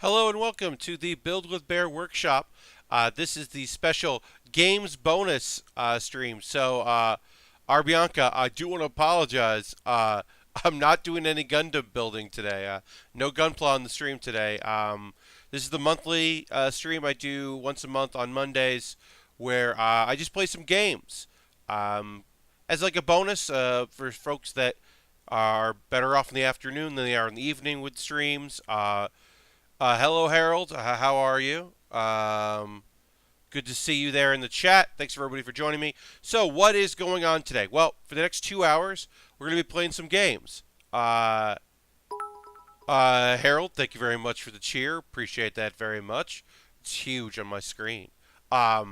Hello and welcome to the Build with Bear workshop. This is the special games bonus stream. Arbianca, I do want to apologize. I'm not doing any Gundam building today. No Gunpla on the stream today. This is the monthly stream I do once a month on Mondays, where I just play some games as like a bonus for folks that are better off in the afternoon than they are in the evening with streams. Hello, Harold. How are you? Good to see you there in the chat. Thanks for everybody for joining me. So, what is going on today? Well, for the next 2 hours, we're going to be playing some games. Harold, thank you very much for the cheer. Appreciate that very much. It's huge on my screen. Yeah,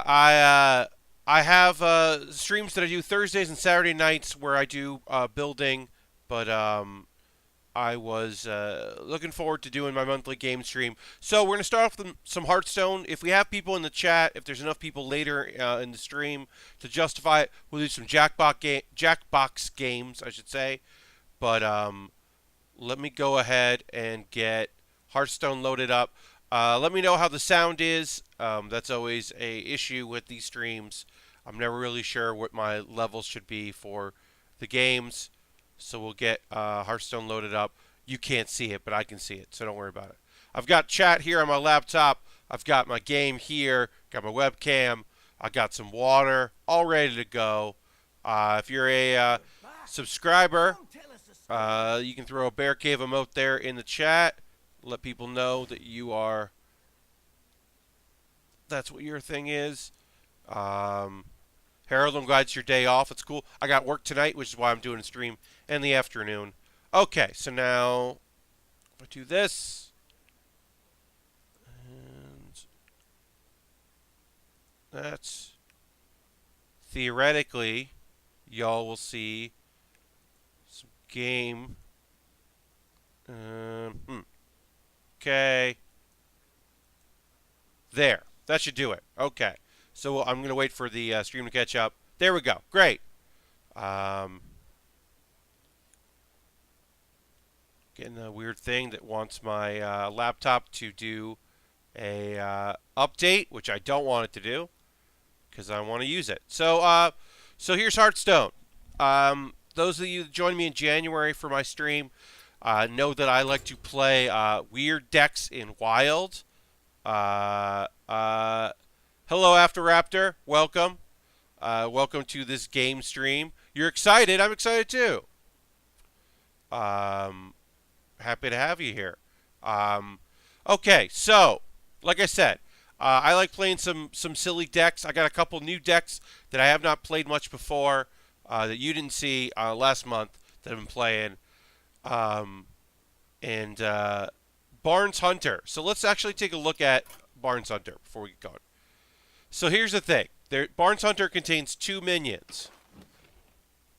I have streams that I do Thursdays and Saturday nights where I do building, but I was looking forward to doing my monthly game stream. So we're going to start off with some Hearthstone. If we have people in the chat, if there's enough people later in the stream to justify it, we'll do some Jackbox games, I should say. But let me go ahead and get Hearthstone loaded up. Let me know how the sound is. That's always a issue with these streams. I'm never really sure what my levels should be for the games. So we'll get Hearthstone loaded up. You can't see it, but I can see it, so don't worry about it. I've got chat here on my laptop. I've got my game here. Got my webcam. I got some water, all ready to go. If you're a subscriber, you can throw a Bear Cave emote there in the chat. Let people know that you are. That's what your thing is. Harold, I'm glad it's your day off. It's cool. I got work tonight, which is why I'm doing a stream in the afternoon. Okay, so now if I do this, and that's theoretically, y'all will see some game. Okay. There. That should do it. Okay. So I'm going to wait for the stream to catch up. There we go. Great. Getting a weird thing that wants my laptop to do a update, which I don't want it to do because I want to use it. So here's Hearthstone. Those of you that joined me in January for my stream know that I like to play weird decks in Wild. Hello, After Raptor. Welcome. Welcome to this game stream. You're excited. I'm excited too. Happy to have you here. Okay, so like I said, I like playing some silly decks. I got a couple new decks that I have not played much before that you didn't see last month that I've been playing. Barnes Hunter. So let's actually take a look at Barnes Hunter before we get going. So here's the thing. Barnes Hunter contains 2 minions.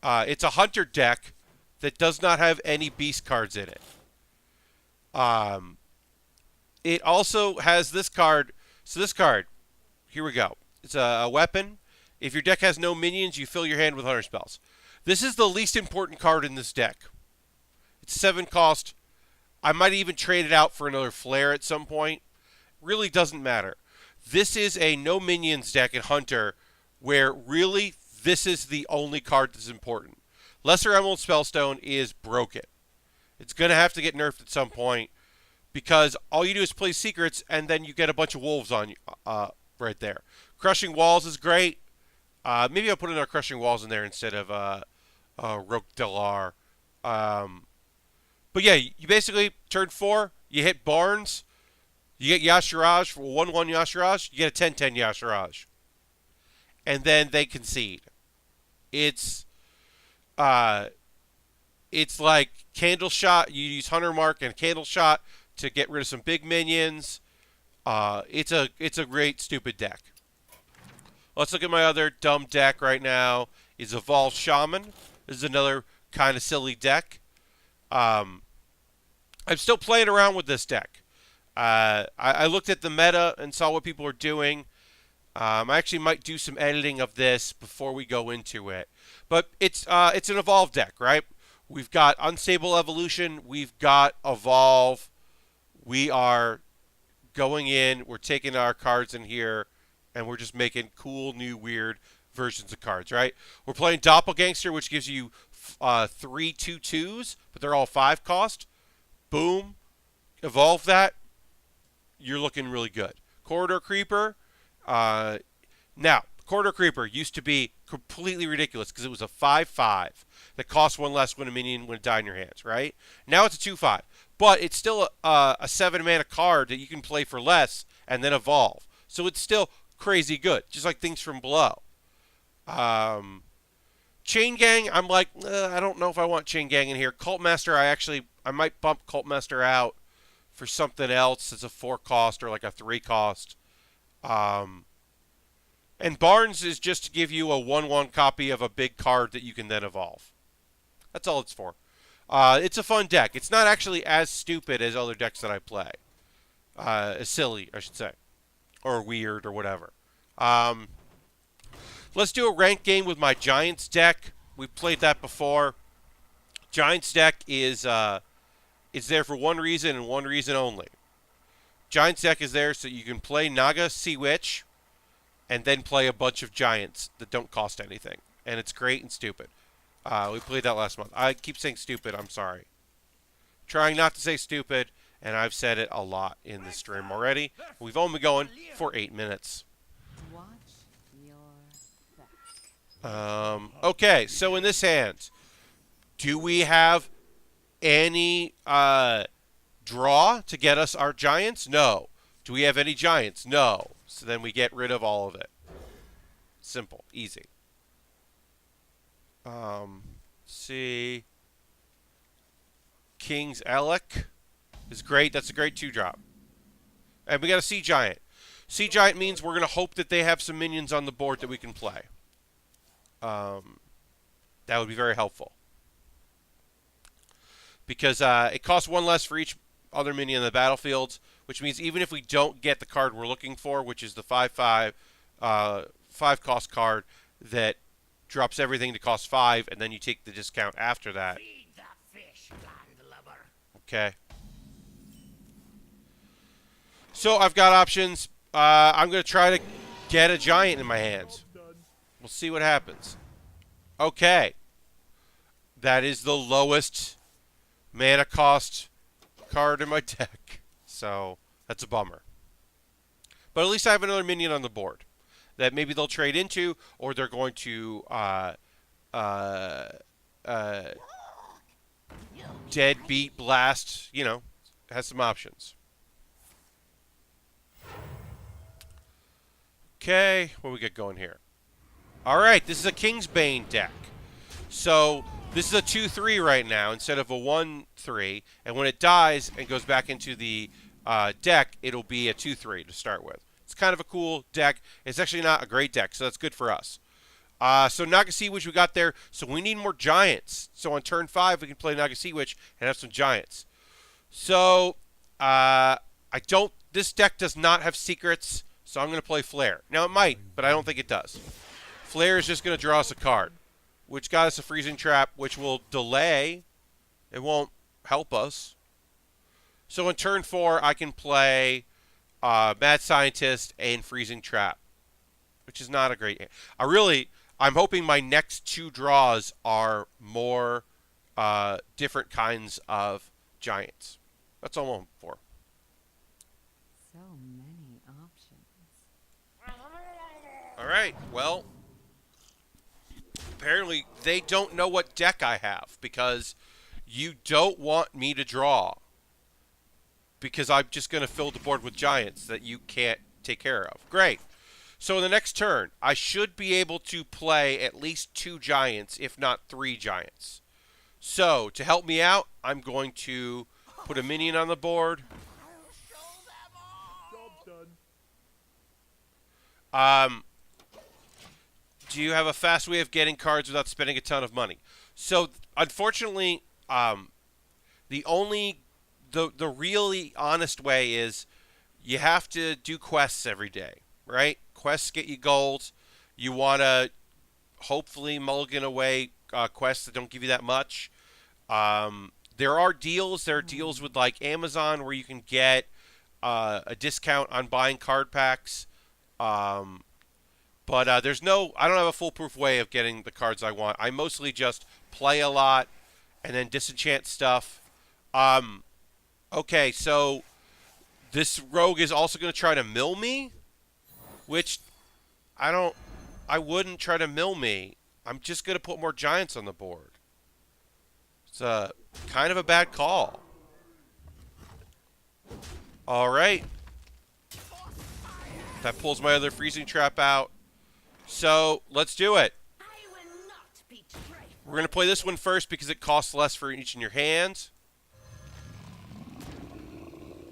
It's a Hunter deck that does not have any beast cards in it. It also has this card. So this card, here we go. It's a weapon. If your deck has no minions, you fill your hand with Hunter spells. This is the least important card in this deck. It's 7 cost. I might even trade it out for another flare at some point. Really doesn't matter. This is a no minions deck in Hunter where really this is the only card that's important. Lesser Emerald Spellstone is broken. It's going to have to get nerfed at some point because all you do is play secrets and then you get a bunch of wolves on you right there. Crushing Walls is great. Maybe I'll put another Crushing Walls in there instead of Roque Delar. But yeah, you basically turn 4, you hit Barnes, you get Yashiraj for 1/1 Yashiraj, you get a 10/10 Yashiraj. And then they concede. It's like Candle Shot. You use Hunter Mark and Candle Shot to get rid of some big minions. It's a great stupid deck. Let's look at my other dumb deck right now. Is Evolved Shaman. This is another kind of silly deck. I'm still playing around with this deck. I looked at the meta and saw what people are doing. I actually might do some editing of this before we go into it. But it's an evolved deck, right? We've got Unstable Evolution. We've got Evolve. We are going in. We're taking our cards in here, and we're just making cool, new, weird versions of cards, right? We're playing Doppelgangster, which gives you 3 2/2s, but they're all 5 cost. Boom. Evolve that. You're looking really good. Corridor Creeper. Now, Corridor Creeper used to be completely ridiculous because it was a 5/5 that cost 1 less when a minion would die in your hands, right? Now it's a 2/5. But it's still a 7-mana card that you can play for less and then evolve. So it's still crazy good, just like things from below. Chain Gang, I'm like, I don't know if I want Chain Gang in here. Cult Master, I might bump Cult Master out for something else as a 4 cost or like a 3 cost. And Barnes is just to give you a 1/1 copy of a big card that you can then evolve. That's all it's for. It's a fun deck. It's not actually as stupid as other decks that I play. As silly, I should say. Or weird or whatever. Let's do a ranked game with my Giants deck. We've played that before. Giants deck is there for one reason and one reason only. Giants deck is there so you can play Naga Sea Witch and then play a bunch of Giants that don't cost anything. And it's great and stupid. We played that last month. I keep saying stupid. I'm sorry. Trying not to say stupid, and I've said it a lot in this stream already. We've only been going for 8 minutes. Okay, so in this hand, do we have any draw to get us our Giants? No. Do we have any Giants? No. So then we get rid of all of it. Simple. Easy. See. King's Elec is great. That's a great 2-drop. And we got a Sea Giant. Sea Giant means we're going to hope that they have some minions on the board that we can play. That would be very helpful. Because it costs 1 less for each other minion in the battlefield, which means even if we don't get the card we're looking for, which is the 5/5, 5-cost card that drops everything to cost 5, and then you take the discount after that. Okay. So I've got options. I'm going to try to get a Giant in my hands. We'll see what happens. Okay. That is the lowest mana cost card in my deck. So that's a bummer. But at least I have another minion on the board that maybe they'll trade into, or they're going to deadbeat blast. You know, has some options. Okay, what do we get going here? All right, this is a King's Bane deck. So this is a 2/3 right now instead of a 1/3. And when it dies and goes back into the deck, it'll be a 2/3 to start with. It's kind of a cool deck. It's actually not a great deck, so that's good for us. So Naga Sea Witch we got there. So we need more Giants. So on turn 5, we can play Naga Sea Witch and have some Giants. So this deck does not have secrets, so I'm going to play Flare. Now it might, but I don't think it does. Flare is just going to draw us a card, which got us a Freezing Trap, which will delay. It won't help us. So in turn 4, I can play Mad Scientist and Freezing Trap, which is not a great hand. I'm hoping my next 2 draws are more different kinds of Giants. That's all I'm hoping for. So many options. All right, well, apparently they don't know what deck I have because you don't want me to draw because I'm just going to fill the board with Giants that you can't take care of. Great. So in the next turn, I should be able to play at least 2 Giants, if not 3 Giants. So to help me out, I'm going to put a minion on the board. Do you have a fast way of getting cards without spending a ton of money? So, unfortunately, the really honest way is you have to do quests every day, right? Quests get you gold. You want to hopefully mulligan away quests that don't give you that much. There are deals. There are deals with like Amazon where you can get a discount on buying card packs. Um, but there's no, I don't have a foolproof way of getting the cards I want. I mostly just play a lot and then disenchant stuff. Um, okay, so this rogue is also going to try to mill me, which I don't, I wouldn't try to mill me. I'm just going to put more giants on the board. It's kind of a bad call. All right. That pulls my other freezing trap out. So let's do it. We're going to play this one first because it costs less for each in your hands.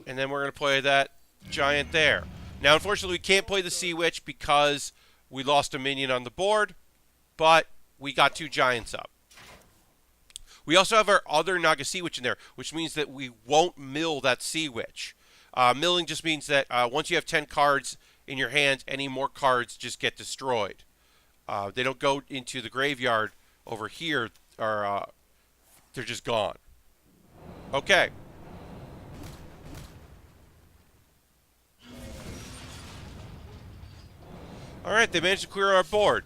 And then we're going to play that giant there. Now, unfortunately, we can't play the Sea Witch because we lost a minion on the board, but we got 2 giants up. We also have our other Naga Sea Witch in there, which means that we won't mill that Sea Witch. Milling just means that once you have 10 cards in your hand, any more cards just get destroyed. They don't go into the graveyard over here, or they're just gone. Okay. All right, they managed to clear our board.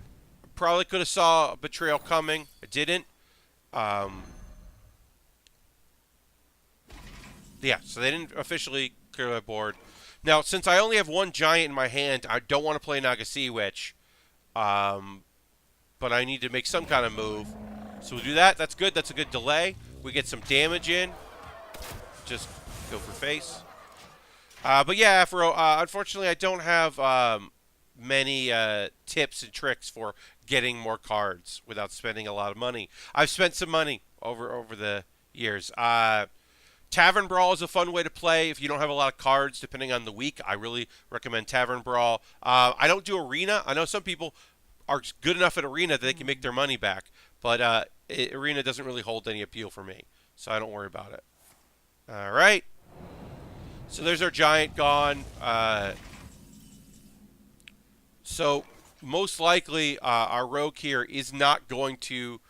Probably could have saw a betrayal coming. I didn't. Yeah, so they didn't officially clear my board. Now, since I only have 1 giant in my hand, I don't want to play Naga Sea Witch. But I need to make some kind of move. So we'll do that. That's good. That's a good delay. We get some damage in. Just go for face. But yeah, unfortunately, I don't have many tips and tricks for getting more cards without spending a lot of money. I've spent some money over the years. Tavern Brawl is a fun way to play if you don't have a lot of cards, depending on the week. I really recommend Tavern Brawl. I don't do Arena. I know some people are good enough at Arena that they can make their money back, but Arena doesn't really hold any appeal for me, so I don't worry about it. All right. So there's our giant gone. So most likely our rogue here is not going to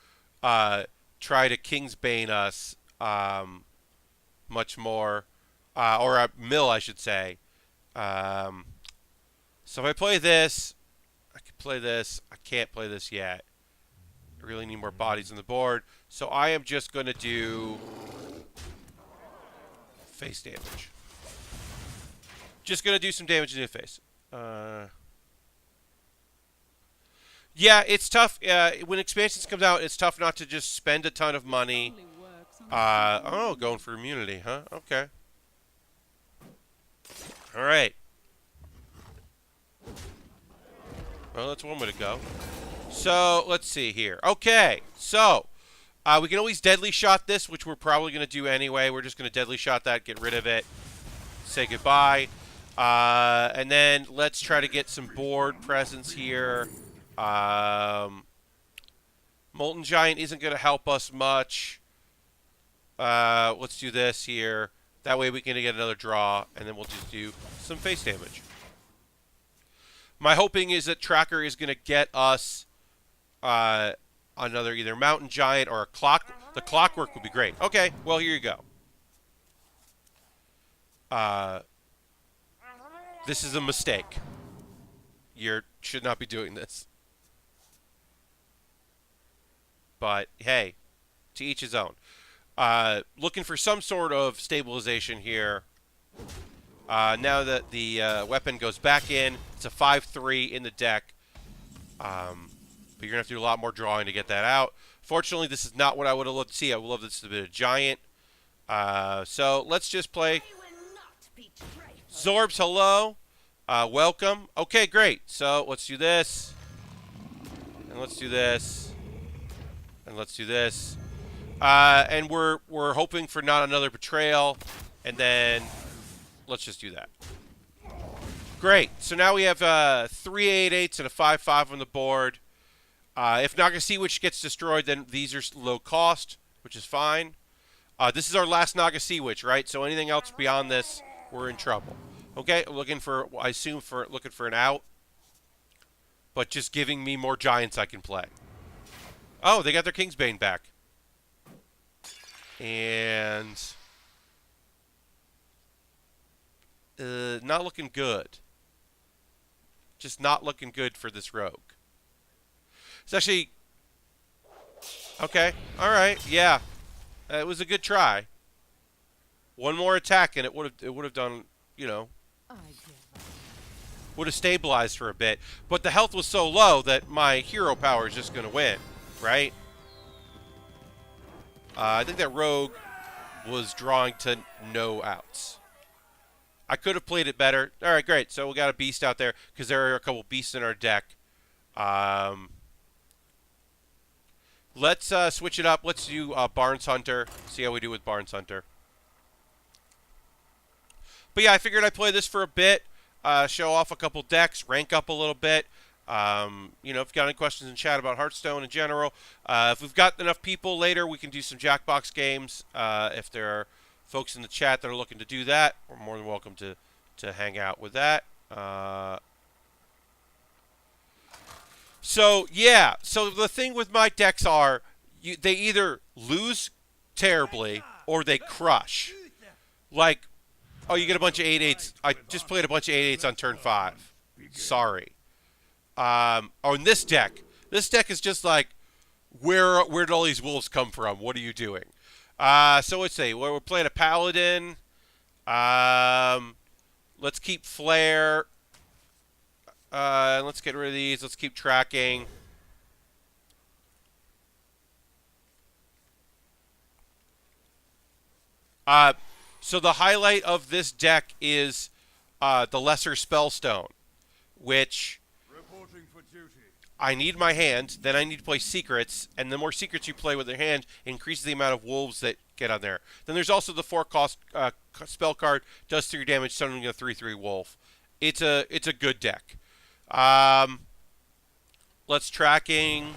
try to King's Bane us much more, or mill, I should say. So if I play this, I can play this. I can't play this yet. I really need more bodies on the board. So I am just going to do face damage. Just going to do some damage in the face. Yeah, it's tough. When expansions comes out, it's tough not to just spend a ton of money. Oh, going for immunity, huh? Okay. All right. Well, that's one way to go. So, let's see here. Okay, so we can always deadly shot this, which we're probably going to do anyway. We're just going to deadly shot that, get rid of it, say goodbye. And then let's try to get some board presence here. Molten Giant isn't going to help us much. Let's do this here. That way we can get another draw, and then we'll just do some face damage. My hoping is that Tracker is going to get us another either Mountain Giant or a clock. The Clockwork would be great. Okay, well, here you go. This is a mistake. You should not be doing this. But, hey, to each his own. Looking for some sort of stabilization here. Now that the weapon goes back in, it's a 5/3 in the deck. But you're going to have to do a lot more drawing to get that out. Fortunately, this is not what I would have loved to see. I would love this to be a giant. So let's just play. Zorbs, hello. Welcome. Okay, great. So let's do this. And let's do this. And let's do this. And we're hoping for not another betrayal. And then let's just do that. Great. So now we have 3 8/8s and a 5/5 on the board. If Naga Sea Witch gets destroyed, then these are low cost, which is fine. This is our last Naga Sea Witch, right? So anything else beyond this, we're in trouble. Okay, looking for, I assume, looking for an out. But just giving me more giants I can play. Oh, they got their Kingsbane back. And not looking good. Just not looking good for this rogue. It's actually okay. All right, yeah, it was a good try. One more attack and it would have done, you know, I give up. would have stabilized for a bit. But the health was so low that my hero power is just gonna win, right? I think that rogue was drawing to no outs. I could have played it better. All right, great. So we got a beast out there because there are a couple beasts in our deck. Let's switch it up. Let's do Barnes Hunter. See how we do with Barnes Hunter. But yeah, I figured I'd play this for a bit, show off a couple decks, rank up a little bit. You know, if you've got any questions in chat about Hearthstone in general, if we've got enough people later, we can do some Jackbox games. If there are folks in the chat that are looking to do that, we're more than welcome to hang out with that. So yeah, so the thing with my decks are they either lose terribly or they crush. Like, oh, you get a bunch of 8/8s. I just played a bunch of 8/8s on turn 5. Sorry. Oh, in this deck is just like, where did all these wolves come from? What are you doing? So let's see. We're playing a paladin. Let's keep flare. Let's get rid of these. Let's keep tracking. So the highlight of this deck is the Lesser Spellstone, which I need my hand, then I need to play secrets, and the more secrets you play with your hand increases the amount of wolves that get on there. Then there's also the 4-cost spell card, does 3 damage, summoning a 3/3 wolf. It's a good deck. Let's tracking.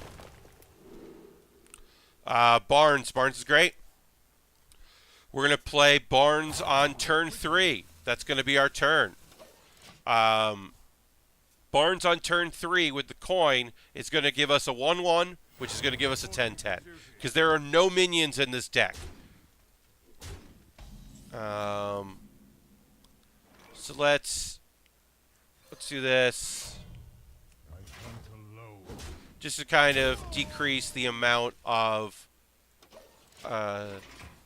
Barnes. Barnes is great. We're going to play Barnes on turn 3. That's going to be our turn. Barnes on turn 3 with the coin is going to give us a 1/1, which is going to give us a 10/10. Because there are no minions in this deck. So let's do this. Just to kind of decrease the amount of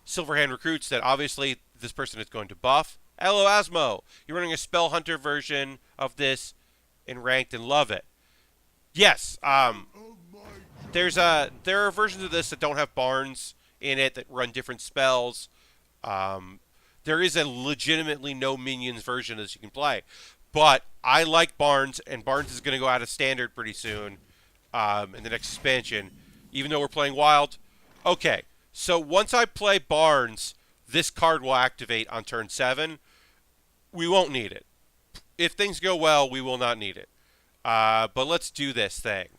Silverhand recruits that obviously this person is going to buff. Hello, Asmo. You're running a Spell Hunter version of this in Ranked and love it. Yes, there are versions of this that don't have Barnes in it that run different spells. There is a legitimately no minions version as you can play. But I like Barnes, and Barnes is going to go out of standard pretty soon in the next expansion, even though we're playing Wild. Okay, so once I play Barnes, this card will activate on turn 7. We won't need it. If things go well, we will not need it. But let's do this thing.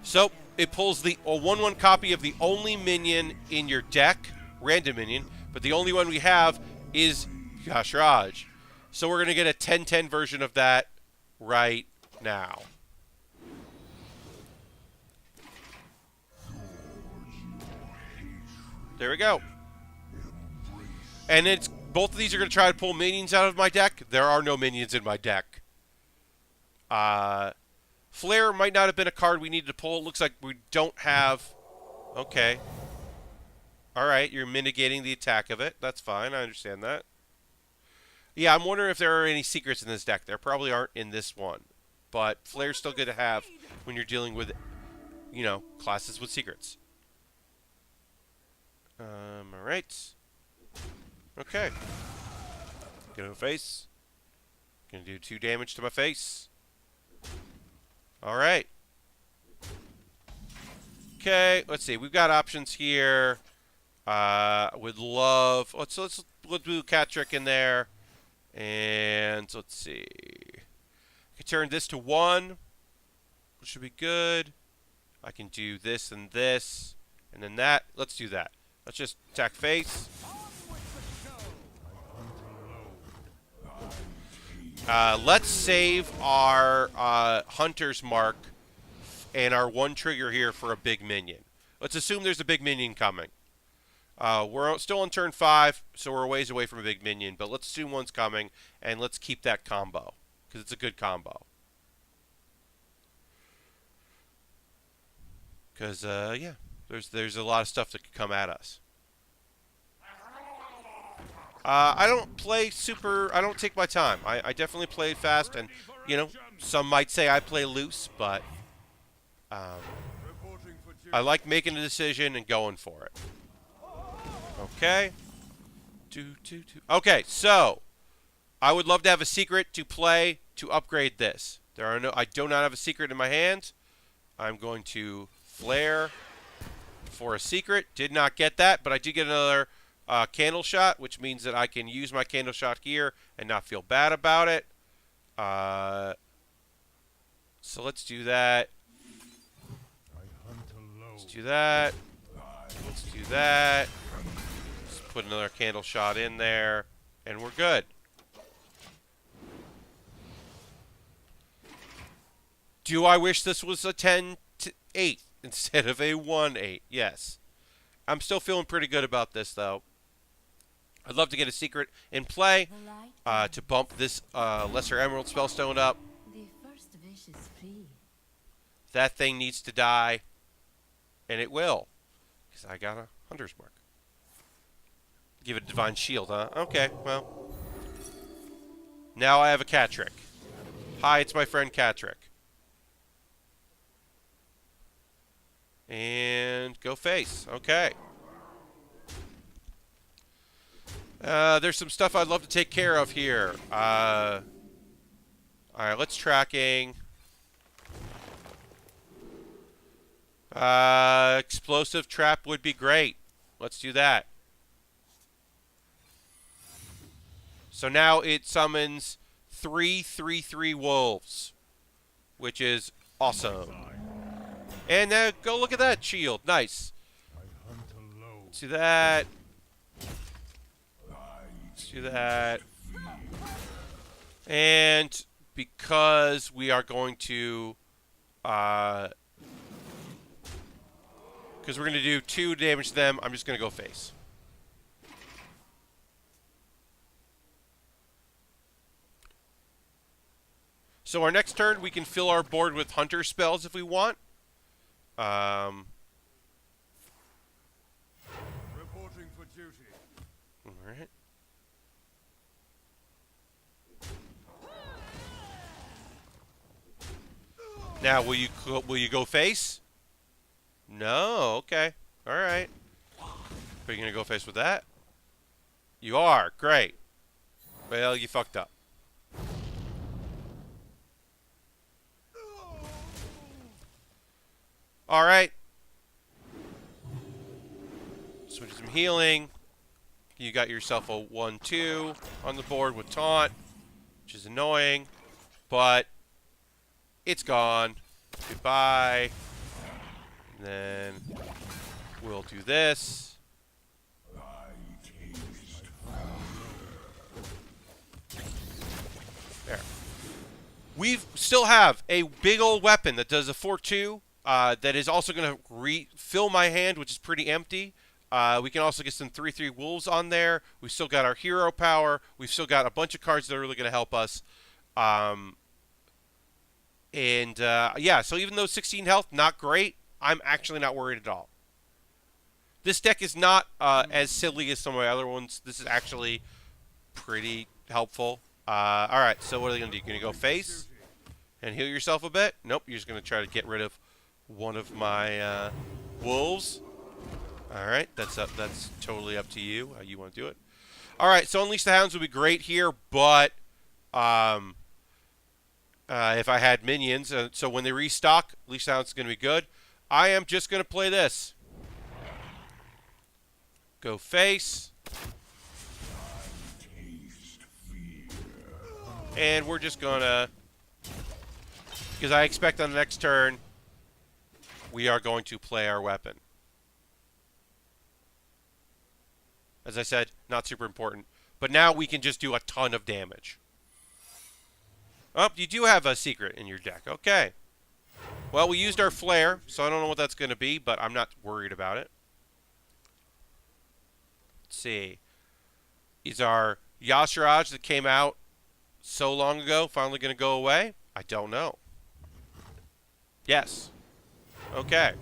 So it pulls a 1/1 copy of the only minion in your deck, random minion, but the only one we have is Yashraj. So we're going to get a 10/10 version of that right now. There we go. And it's both of these are going to try to pull minions out of my deck. There are no minions in my deck. Flare might not have been a card we needed to pull. It looks like we don't have... Okay. Alright, you're mitigating the attack of it. That's fine, I understand that. Yeah, I'm wondering if there are any secrets in this deck. There probably aren't in this one. But Flare's still good to have when you're dealing with, you know, classes with secrets. Alright. Okay. Gonna face. Gonna do 2 damage to my face. Alright. Okay, let's see. We've got options here. Would love... Let's do Cat Trick in there. And let's see. I can turn this to 1, which should be good. I can do this and this. And then that. Let's do that. Let's just attack face. Let's save our Hunter's Mark and our one trigger here for a big minion. Let's assume there's a big minion coming. We're still on turn 5, so we're a ways away from a big minion, but let's assume one's coming, and let's keep that combo, because it's a good combo. Because, yeah, there's a lot of stuff that could come at us. I don't play super... I don't take my time. I definitely play fast, and, you know, some might say I play loose, but I like making a decision and going for it. Okay. Okay, so I would love to have a secret to play to upgrade this. I do not have a secret in my hand. I'm going to flare for a secret. Did not get that, but I did get another candle shot, which means that I can use my candle shot here and not feel bad about it. So let's do that. Let's do that. Let's do that. Let's put another candle shot in there, and we're good. Do I wish this was a 10-8 instead of a 1-8? Yes. I'm still feeling pretty good about this, though. I'd love to get a secret in play to bump this Lesser Emerald Spellstone up. The first wish is free. That thing needs to die, and it will, because I got a Hunter's Mark. Give it a Divine Shield, huh? Okay, well. Now I have a Catrick. Hi, it's my friend Catrick. And go face. Okay. There's some stuff I'd love to take care of here. Alright, let's tracking. Explosive trap would be great. Let's do that. So now it summons 3/3/3 wolves, which is awesome. And go look at that shield. Nice. Let's do that. Let's do that. And because we are going to... because we're going to do 2 damage to them, I'm just going to go face. So our next turn, we can fill our board with Hunter spells if we want. Reporting for duty. All right. Now, will you go face? No. Okay. All right. Are you gonna go face with that? You are. Great. Well, you fucked up. All right. Switch some healing. You got yourself a 1/2 on the board with taunt, which is annoying, but it's gone. Goodbye. And then we'll do this. There. We still have a big old weapon that does a 4/2. That is also going to refill my hand, which is pretty empty. We can also get some 3/3 wolves on there. We've still got our hero power. We've still got a bunch of cards that are really going to help us. Yeah, so even though 16 health, not great, I'm actually not worried at all. This deck is not as silly as some of my other ones. This is actually pretty helpful. Alright, so what are they going to do? You're going to go face and heal yourself a bit? Nope, you're just going to try to get rid of one of my wolves. Alright, that's totally up to you how you want to do it. Alright, so Unleash the Hounds would be great here, but if I had minions, so when they restock, Unleash the Hounds is going to be good. I am just going to play this. Go face. And we're just going to, because I expect on the next turn, we are going to play our weapon. As I said, not super important. But now we can just do a ton of damage. Oh, you do have a secret in your deck. Okay. Well, we used our flare, so I don't know what that's going to be, but I'm not worried about it. Let's see. Is our Yasharaj that came out so long ago finally going to go away? I don't know. Yes. Okay.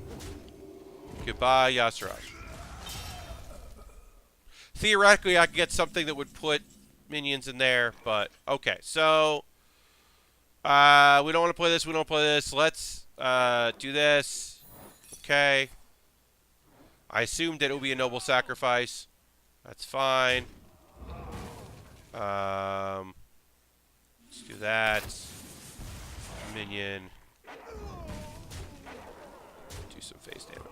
Goodbye, Yasharaj. Theoretically, I could get something that would put minions in there, but okay. So, we don't want to play this. We don't play this. Let's do this. Okay. I assumed that it would be a noble sacrifice. That's fine. Let's do that. Minion. Do some face damage.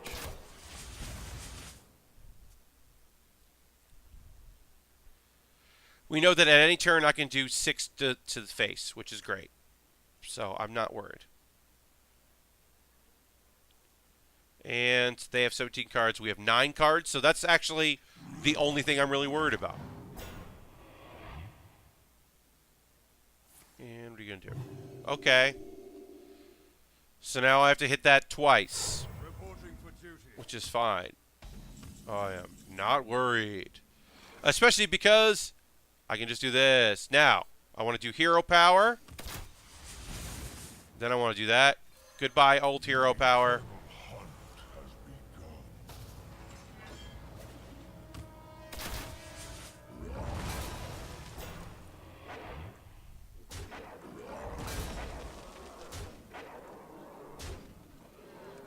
We know that at any turn I can do 6 to the face, which is great. So I'm not worried. And they have 17 cards. We have 9 cards, so that's actually the only thing I'm really worried about. And what are you going to do? Okay. So now I have to hit that twice, Reporting for duty. which is fine. I am not worried. Especially because I can just do this. Now, I want to do hero power. Then I want to do that. Goodbye, old hero power.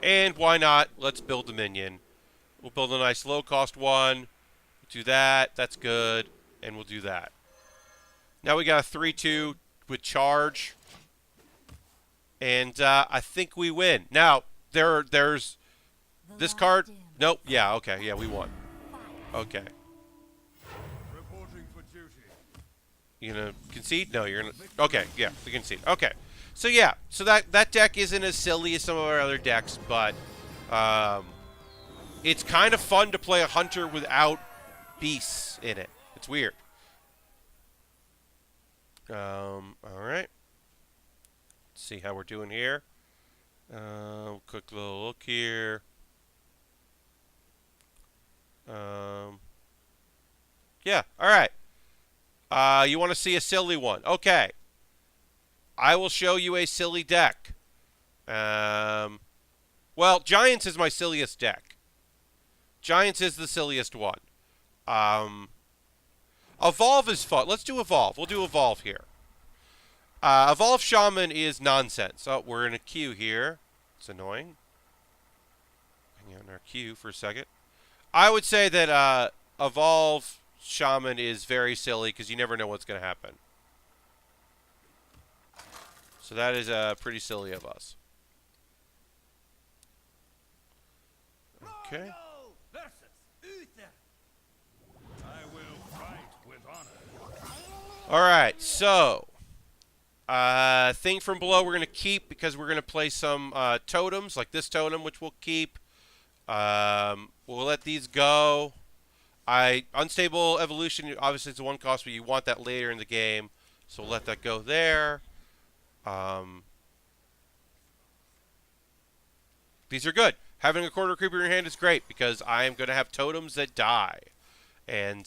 And why not? Let's build a minion. We'll build a nice low-cost one. Do that. That's good. And we'll do that. Now we got a 3-2 with charge. And I think we win. Now, there's this card. Nope. Yeah, okay. Yeah, we won. Okay. Reporting for duty. You gonna concede? No, you're gonna. Okay, yeah, we concede. Okay, so yeah, so that deck isn't as silly as some of our other decks, but it's kind of fun to play a hunter without beasts in it. It's weird. All right. Let's see how we're doing here. Quick little look here. Yeah. All right. You want to see a silly one? Okay. I will show you a silly deck. Well, Giants is my silliest deck. Giants is the silliest one. Evolve is fun. Let's do Evolve. We'll do Evolve here. Evolve Shaman is nonsense. Oh, we're in a queue here. It's annoying. Hang out in our queue for a second. I would say that Evolve Shaman is very silly because you never know what's going to happen. So that is pretty silly of us. Okay. I will fight with honor. All right. So, thing from below we're going to keep because we're going to play some totems like this totem, which we'll keep. We'll let these go. Unstable evolution, obviously it's a 1 cost, but you want that later in the game. So we'll let that go there. These are good. Having a quarter creeper in your hand is great because I am going to have totems that die. And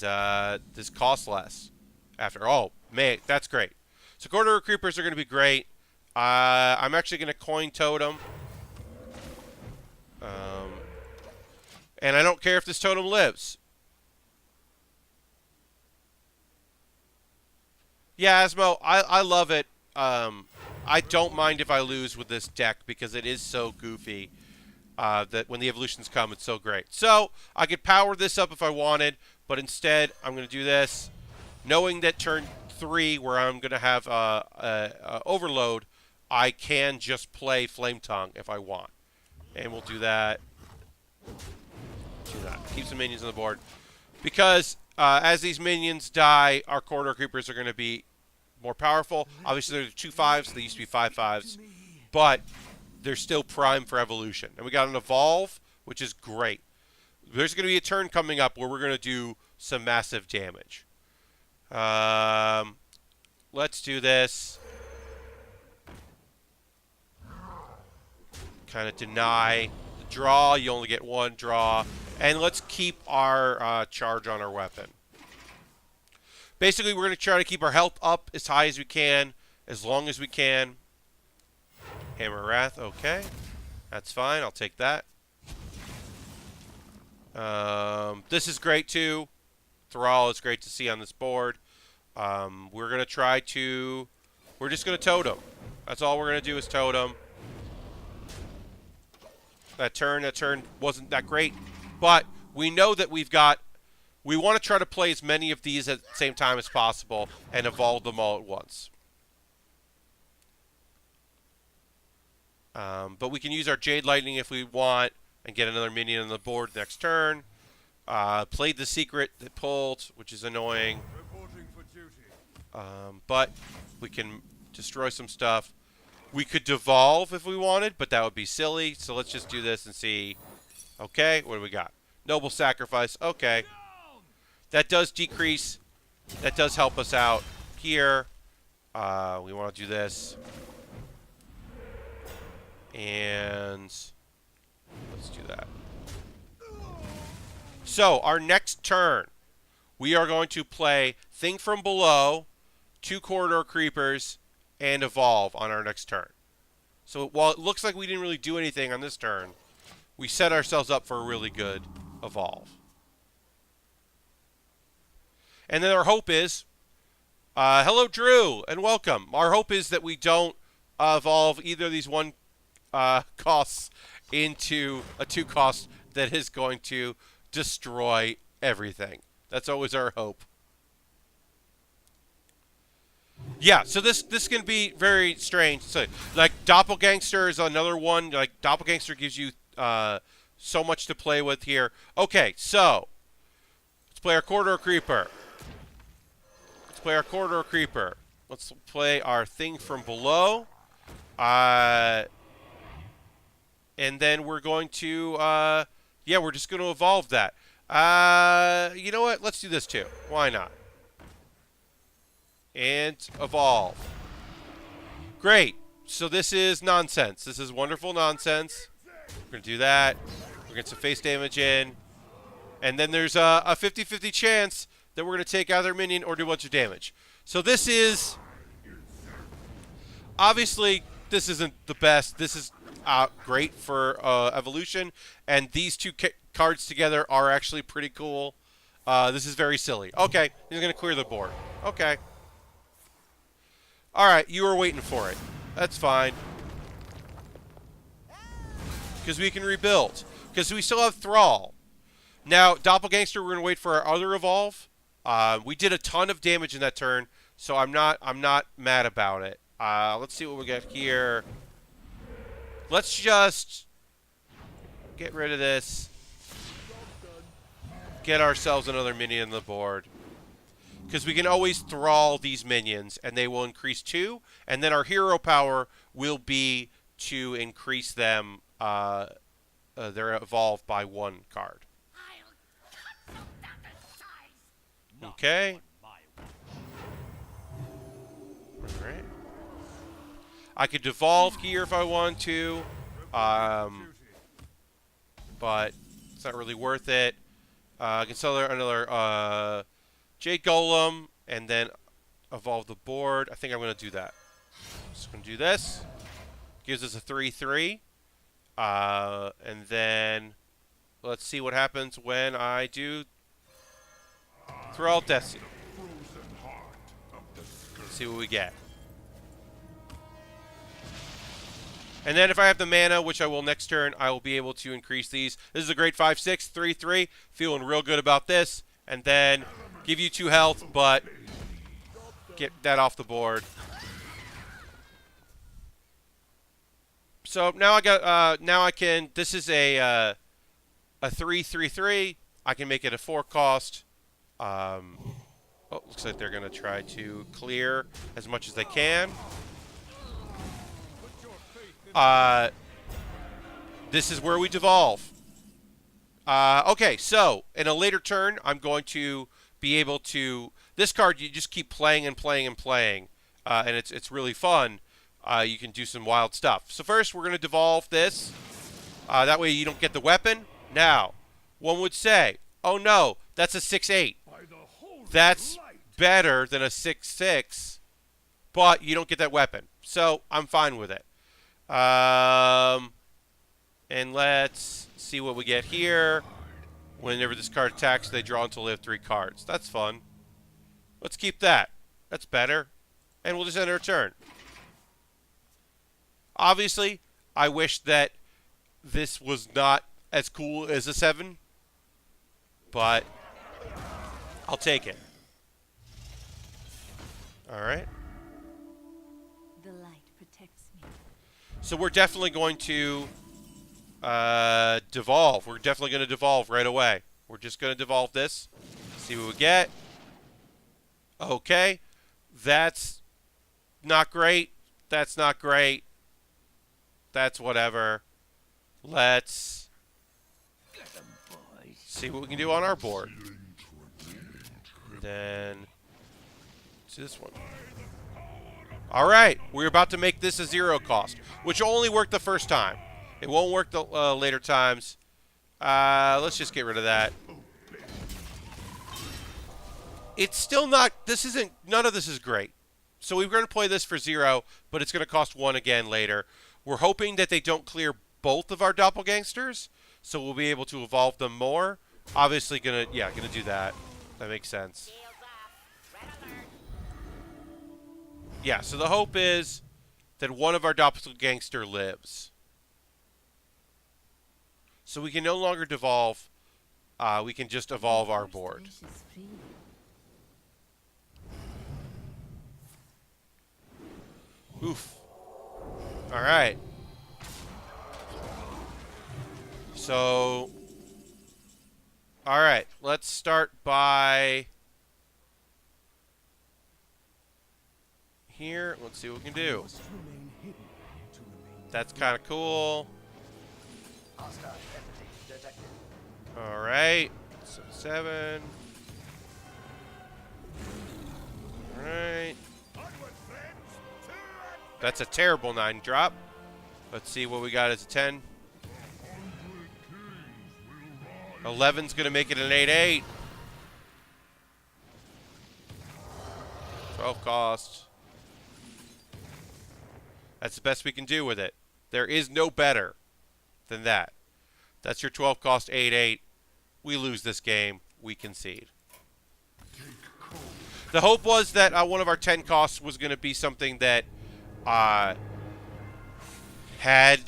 this costs less. After, oh, man, that's great. So quarter creepers are going to be great. I'm actually going to coin totem. And I don't care if this totem lives. Yeah, Asmo, I love it. I don't mind if I lose with this deck because it is so goofy that when the evolutions come, it's so great. So I could power this up if I wanted, but instead I'm going to do this, knowing that turn 3, where I'm going to have overload, I can just play Flame Tongue if I want, and we'll do that. Do that. Keep some minions on the board because as these minions die, our corridor creepers are going to be more powerful. Obviously, they're 2/5s. They used to be 5/5s, but they're still prime for evolution. And we got an evolve, which is great. There's going to be a turn coming up where we're going to do some massive damage. Let's do this. kind of deny the draw. You only get one draw. And let's keep our charge on our weapon. Basically, we're going to try to keep our health up as high as we can, as long as we can. Hammer Wrath, okay. That's fine, I'll take that. This is great too. Thrall is great to see on this board. We're going to try to... We're just going to totem. That's all we're going to do is totem. That turn wasn't that great. But we know that we've got... We want to try to play as many of these at the same time as possible and evolve them all at once. But we can use our Jade Lightning if we want and get another minion on the board next turn. Played the secret that pulled, which is annoying. Reporting for duty. But we can destroy some stuff. We could devolve if we wanted, but that would be silly. So let's just do this and see. Okay, what do we got? Noble Sacrifice. Okay. That does decrease. That does help us out here. We want to do this. And let's do that. So, our next turn, we are going to play Thing from Below, 2 Corridor Creepers, and Evolve on our next turn. So, while it looks like we didn't really do anything on this turn, we set ourselves up for a really good Evolve. And then our hope is, hello Drew, and welcome. Our hope is that we don't evolve either of these 1 costs into a 2 cost that is going to destroy everything. That's always our hope. Yeah, so this can be very strange. So, like, Doppelgangster is another one. Like, Doppelgangster gives you so much to play with here. Okay, so let's play our Corridor Creeper. Let's play our Thing from Below. And then we're going to, yeah, we're just going to evolve that. You know what? Let's do this too. Why not? And evolve. Great. So this is nonsense. This is wonderful nonsense. We're going to do that. We're going to get some face damage in. And then there's a 50-50 chance that we're going to take out their minion or do a bunch of damage. So this is... Obviously, this isn't the best. This is great for evolution. And these 2 cards together are actually pretty cool. This is very silly. Okay, he's going to clear the board. Okay. Alright, you were waiting for it. That's fine. Because we can rebuild. Because we still have Thrall. Now, Doppelgangster, we're going to wait for our other evolve. We did a ton of damage in that turn, so I'm not mad about it. Let's see what we got here. Let's just get rid of this. Get ourselves another minion on the board. Because we can always thrall these minions, and they will increase 2. And then our hero power will be to increase them, their evolve by 1 card. Okay. Alright. I could devolve here if I want to. But it's not really worth it. I can sell another Jade Golem and then evolve the board. I think I'm going to do that. Just going to do this. Gives us a 3/3. And then let's see what happens when I do Thrall Destiny. Let's see what we get. And then if I have the mana, which I will next turn, I will be able to increase these. This is a great 5/6, 3/3. Feeling real good about this. And then give you 2 health, but get that off the board. So now I got, now I can, this is a 3/3/3. I can make it a 4 cost. Oh, looks like they're going to try to clear as much as they can. This is where we devolve. Okay, so in a later turn, I'm going to be able to... This card, you just keep playing and playing and playing, and it's really fun. You can do some wild stuff. So first, we're going to devolve this. That way you don't get the weapon. Now, one would say, oh no, that's a 6-8. That's better than a 6-6, but you don't get that weapon. So I'm fine with it. And let's see what we get here. Whenever this card attacks, they draw until they have 3 cards. That's fun. Let's keep that. That's better. And we'll just end our turn. Obviously, I wish that this was not as cool as a 7, but I'll take it. All right. The light protects me. So we're definitely going to devolve. We're definitely going to devolve right away. We're just going to devolve this. See what we get. Okay. That's not great. That's not great. That's whatever. Let's see what we can do on our board. Then see this one. All right, we're about to make this a 0 cost, which will only work the first time. It won't work the later times. Let's just get rid of that. It's still not. This isn't. None of this is great. So we're going to play this for 0, but it's going to cost 1 again later. We're hoping that they don't clear both of our doppelgangsters, so we'll be able to evolve them more. Obviously, gonna do that. That makes sense. Yeah, so the hope is that one of our doppelgangster lives. So we can no longer devolve. We can just evolve our board. First wish is free. Oof. All right. So, all right. Let's start by here. Let's see what we can do. That's kind of cool. All right. So 7. All right. That's a terrible 9 drop. Let's see what we got as a 10. 11's going to make it an 8-8. 12 cost. That's the best we can do with it. There is no better than that. That's your 12 cost 8-8. We lose this game. We concede. The hope was that one of our 10 costs was going to be something that had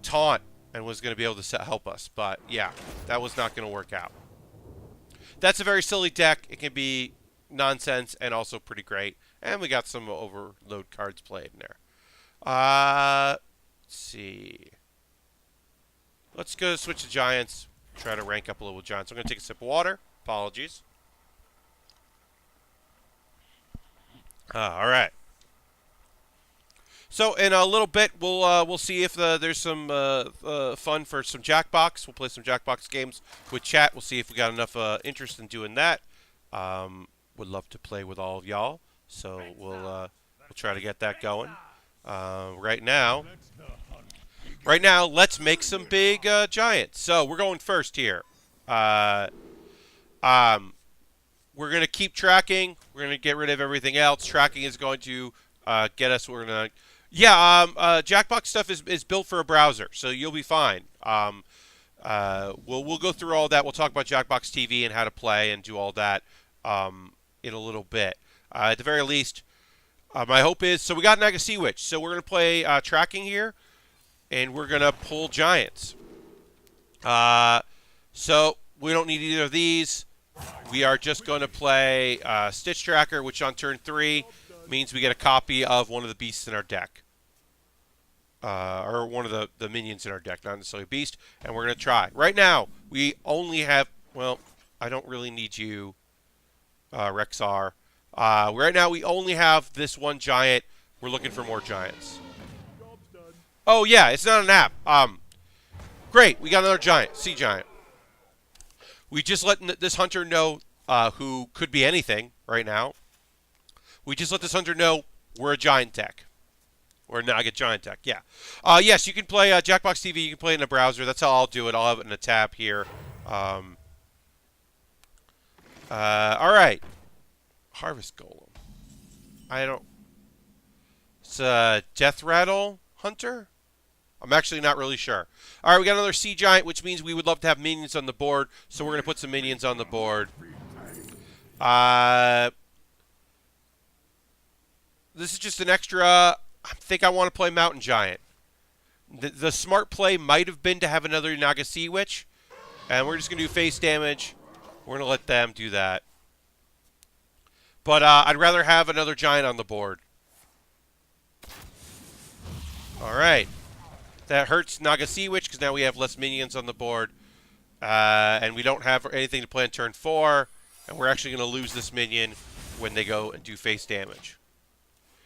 taunt and was going to be able to help us. But, yeah, that was not going to work out. That's a very silly deck. It can be nonsense and also pretty great. And we got some overload cards played in there. Let's see. Let's go switch to Giants. Try to rank up a little with Giants. I'm going to take a sip of water. Apologies. All right. So in a little bit, we'll see if there's some fun for some Jackbox. We'll play some Jackbox games with chat. We'll see if we got enough interest in doing that. Would love to play with all of y'all. So we'll try to get that going. Right now, let's make some big Giants. So we're going first here. We're gonna keep tracking. We're gonna get rid of everything else. Tracking is going to get us. We're gonna. Yeah, Jackbox stuff is built for a browser, so you'll be fine. We'll go through all that. We'll talk about Jackbox TV and how to play and do all that in a little bit. At the very least, my hope is so we got Naga Sea Witch, so we're gonna play tracking here, and we're gonna pull Giants. So we don't need either of these. We are just going to play Stitch Tracker, which on turn 3 means we get a copy of one of the beasts in our deck. Or one of the minions in our deck, not necessarily a beast. And we're going to try. Right now, we only have... Well, I don't really need you, Rexar. Right now, we only have this one giant. We're looking for more giants. Oh, yeah, it's not an app. Great, we got another giant. Sea giant. We just let this hunter know who could be anything right now. We just let this hunter know we're a giant deck. Or Naga Giant deck, yeah. Yes, you can play Jackbox TV. You can play it in a browser. That's how I'll do it. I'll have it in a tab here. All right. Harvest Golem. I don't... It's a Death Rattle Hunter? I'm actually not really sure. All right, we got another Sea Giant, which means we would love to have minions on the board. So we're going to put some minions on the board. This is just an extra... I think I want to play Mountain Giant. The smart play might have been to have another Naga Sea Witch. And we're just going to do face damage. We're going to let them do that. But I'd rather have another Giant on the board. All right. That hurts Naga Sea Witch because now we have less minions on the board. And we don't have anything to play on turn 4. And we're actually going to lose this minion when they go and do face damage.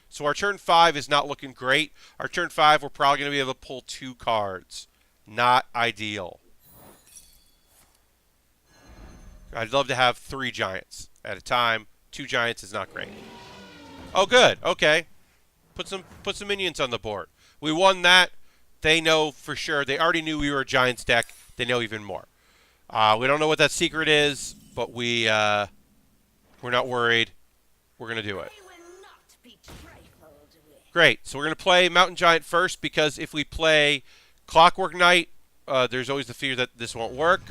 So our turn 5 is not looking great. Our turn 5, we're probably going to be able to pull 2 cards. Not ideal. I'd love to have 3 Giants at a time. 2 Giants is not great. Oh, good. Okay. Put some minions on the board. We won that. They know for sure. They already knew we were a Giants deck. They know even more. We don't know what that secret is, but we're not worried. We're going to do it. Great. So we're going to play Mountain Giant first because if we play Clockwork Knight, there's always the fear that this won't work.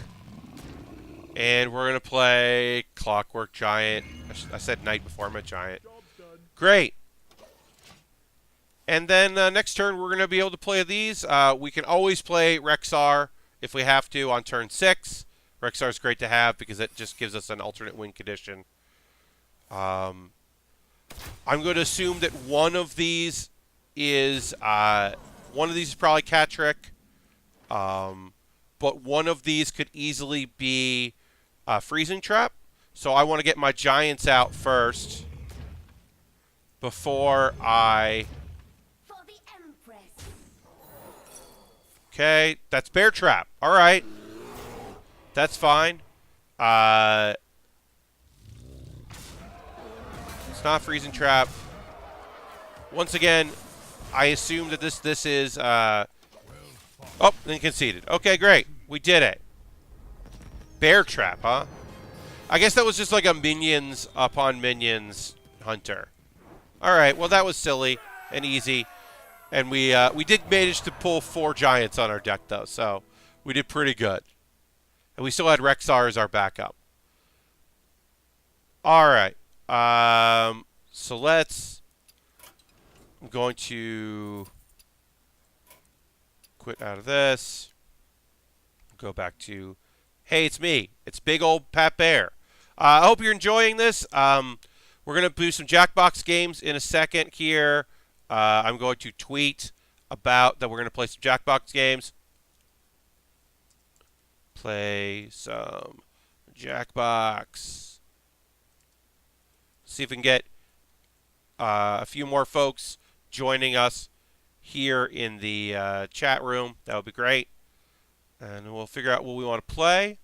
And we're going to play Clockwork Giant. I said Knight before, I meant Giant. Great. And then next turn, we're going to be able to play these. We can always play Rexar if we have to on turn 6. Rexar is great to have because it just gives us an alternate win condition. I'm going to assume that one of these is probably Catrick, but one of these could easily be Freezing Trap. So I want to get my Giants out first before I... For the Empress. Okay, that's Bear Trap. All right, that's fine. Not Freezing Trap. Once again, I assume that this is oh, then conceded. Okay, great. We did it. Bear Trap, huh? I guess that was just like a minions upon minions hunter. All right, well that was silly and easy. And we did manage to pull 4 Giants on our deck though, so we did pretty good. And we still had Rexar as our backup. All right. So I'm going to quit out of this. Go back to, hey, it's me. It's big old Pat Bear. I hope you're enjoying this. We're going to do some Jackbox games in a second here. I'm going to tweet about that we're going to play some Jackbox games. Play some Jackbox. See if we can get a few more folks joining us here in the chat room. That would be great. And we'll figure out what we want to play.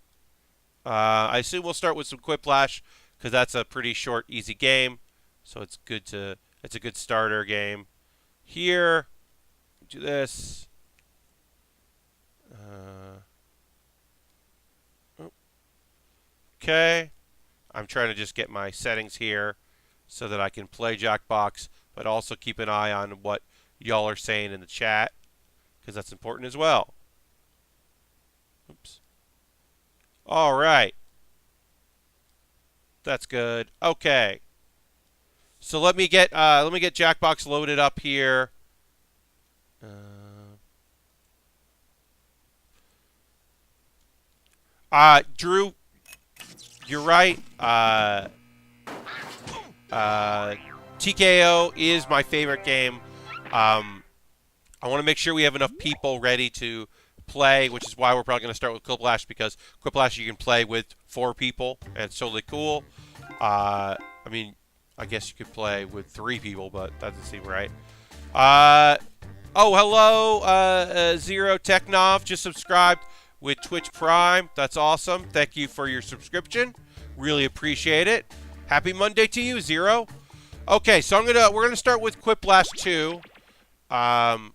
I assume we'll start with some Quiplash because that's a pretty short, easy game. So it's a good starter game. Here, do this. Okay. I'm trying to just get my settings here so that I can play Jackbox, but also keep an eye on what y'all are saying in the chat because that's important as well. Oops. All right. That's good. Okay. So let me get Jackbox loaded up here. Drew, you're right. TKO is my favorite game. I want to make sure we have enough people ready to play, which is why we're probably going to start with Quiplash, because Quiplash you can play with 4 people, and it's totally cool. I mean, I guess you could play with 3 people, but that doesn't seem right. Oh, hello, Zero Technov, just subscribed with Twitch Prime. That's awesome. Thank you for your subscription. Really appreciate it. Happy Monday to you, Zero. Okay, so we're gonna start with Quiplash 2. I'm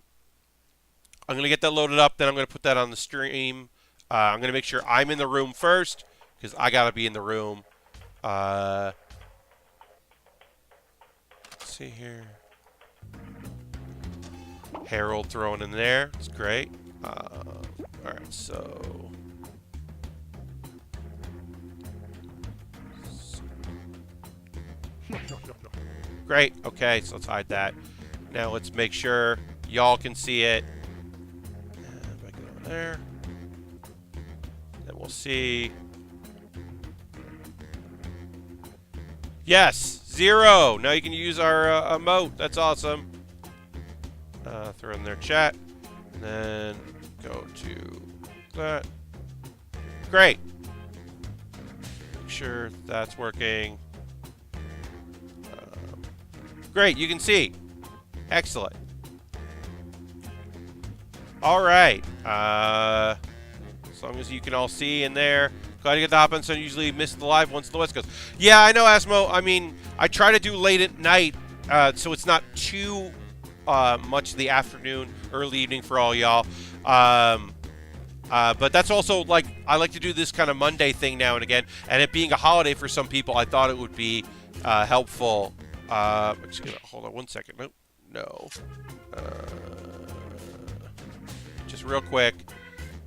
going to get that loaded up, then I'm going to put that on the stream. I'm going to make sure I'm in the room first, because I got to be in the room. Let's see here. Harold thrown in there. It's great. Alright, so... Great. Okay, so let's hide that. Now let's make sure y'all can see it. If I go over there. Then we'll see. Yes! 0! Now you can use our emote. That's awesome. Throw in their chat. And then go to that. Great. Make sure that's working. Great, you can see. Excellent. All right. As long as you can all see in there. Glad to get the hop on, so I usually miss the live once the West Coast. Yeah, I know, Asmo. I mean, I try to do late at night, so it's not too much the afternoon, early evening for all y'all. But that's also, like, I like to do this kind of Monday thing now and again. And it being a holiday for some people, I thought it would be helpful. I'm just gonna hold on 1 second. Nope. No. Just real quick.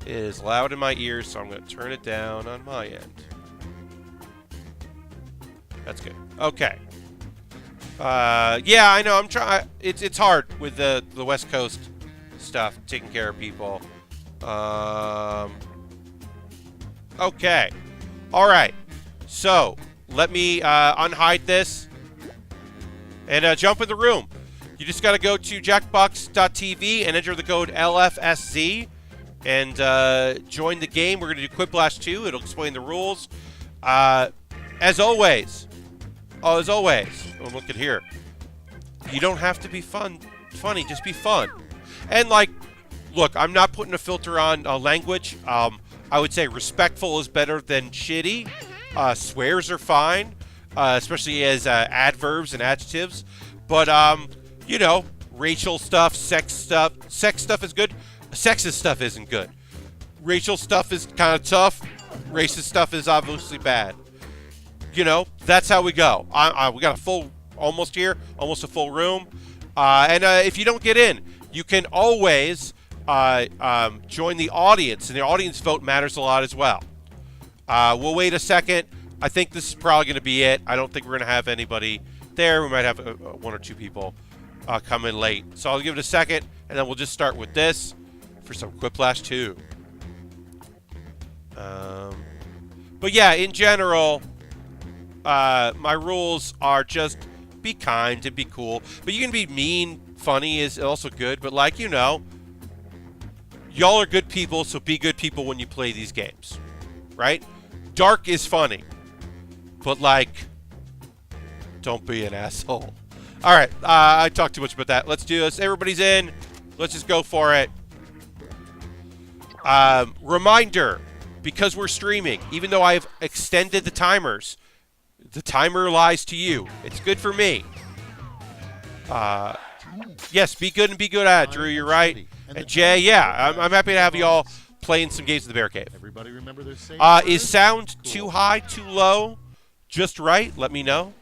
It is loud in my ears, so I'm gonna turn it down on my end. That's good. Okay. Yeah, I know. I'm trying. It's hard with the West Coast stuff, taking care of people. Okay. All right. So let me unhide this. And jump in the room. You just got to go to jackbox.tv and enter the code LFSZ and join the game. We're going to do Quiplash 2. It'll explain the rules. As always, look at here. You don't have to be funny. Just be fun. And, like, look, I'm not putting a filter on language. I would say respectful is better than shitty. Swears are fine. Especially as adverbs and adjectives. But, you know, racial stuff, sex stuff. Sex stuff is good. Sexist stuff isn't good. Racial stuff is kind of tough. Racist stuff is obviously bad. You know, that's how we go. We got a full, almost a full room. And if you don't get in, you can always join the audience. And the audience vote matters a lot as well. We'll wait a second. I think this is probably going to be it. I don't think we're going to have anybody there. We might have one or two people come in late. So I'll give it a second, and then we'll just start with this for some Quiplash 2. But yeah, in general, my rules are just be kind and be cool. But you can be mean. Funny is also good. But, like, you know, y'all are good people, so be good people when you play these games. Right? Dark is funny. But, like, don't be an asshole. All right, I talked too much about that. Let's do this. Everybody's in. Let's just go for it. Reminder, because we're streaming, even though I've extended the timers, the timer lies to you. It's good for me. Yes, be good and be good at it, Drew. You're right. And Jay, yeah, I'm happy to have you all playing some games in the Bear Cave. Everybody remember their safe is sound too high, too low? Just right? Let me know.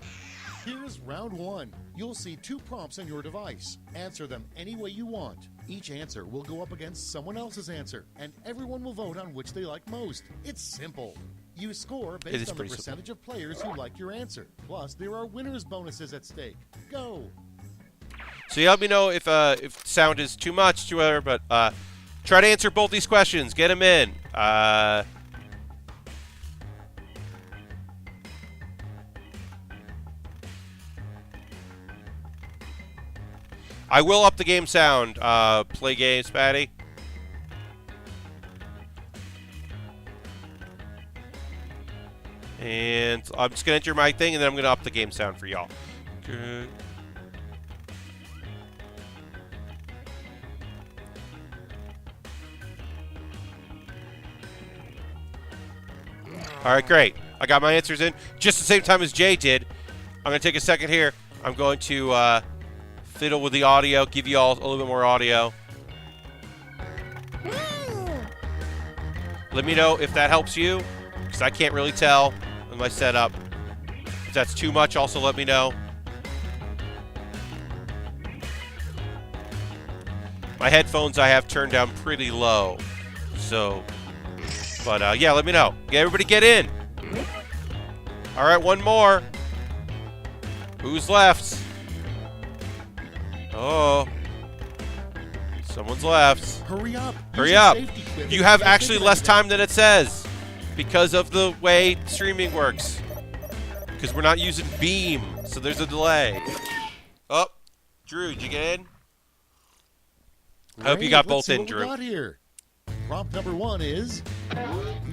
Here's round 1. You'll see 2 prompts on your device. Answer them any way you want. Each answer will go up against someone else's answer, and everyone will vote on which they like most. It's simple. You score based on the percentage of players who like your answer. Plus, there are winners' bonuses at stake. Go. So you let me know if sound is too much, too other, but try to answer both these questions. Get them in. I will up the game sound. Play games, Patty. And I'm just going to enter my thing, and then I'm going to up the game sound for y'all. Good. All right, great. I got my answers in just the same time as Jay did. I'm going to take a second here. I'm going to fiddle with the audio, give you all a little bit more audio. Let me know if that helps you, because I can't really tell with my setup. If that's too much, also let me know. My headphones I have turned down pretty low, so, but yeah, let me know. Yeah, everybody get in. All right, one more. Who's left? Oh, someone's left. Hurry up. Hurry up. You have actually less time than it says because of the way streaming works. Because we're not using Beam, so there's a delay. Oh, Drew, did you get in? I hope you got both in, Drew. Got here. Prompt number 1 is,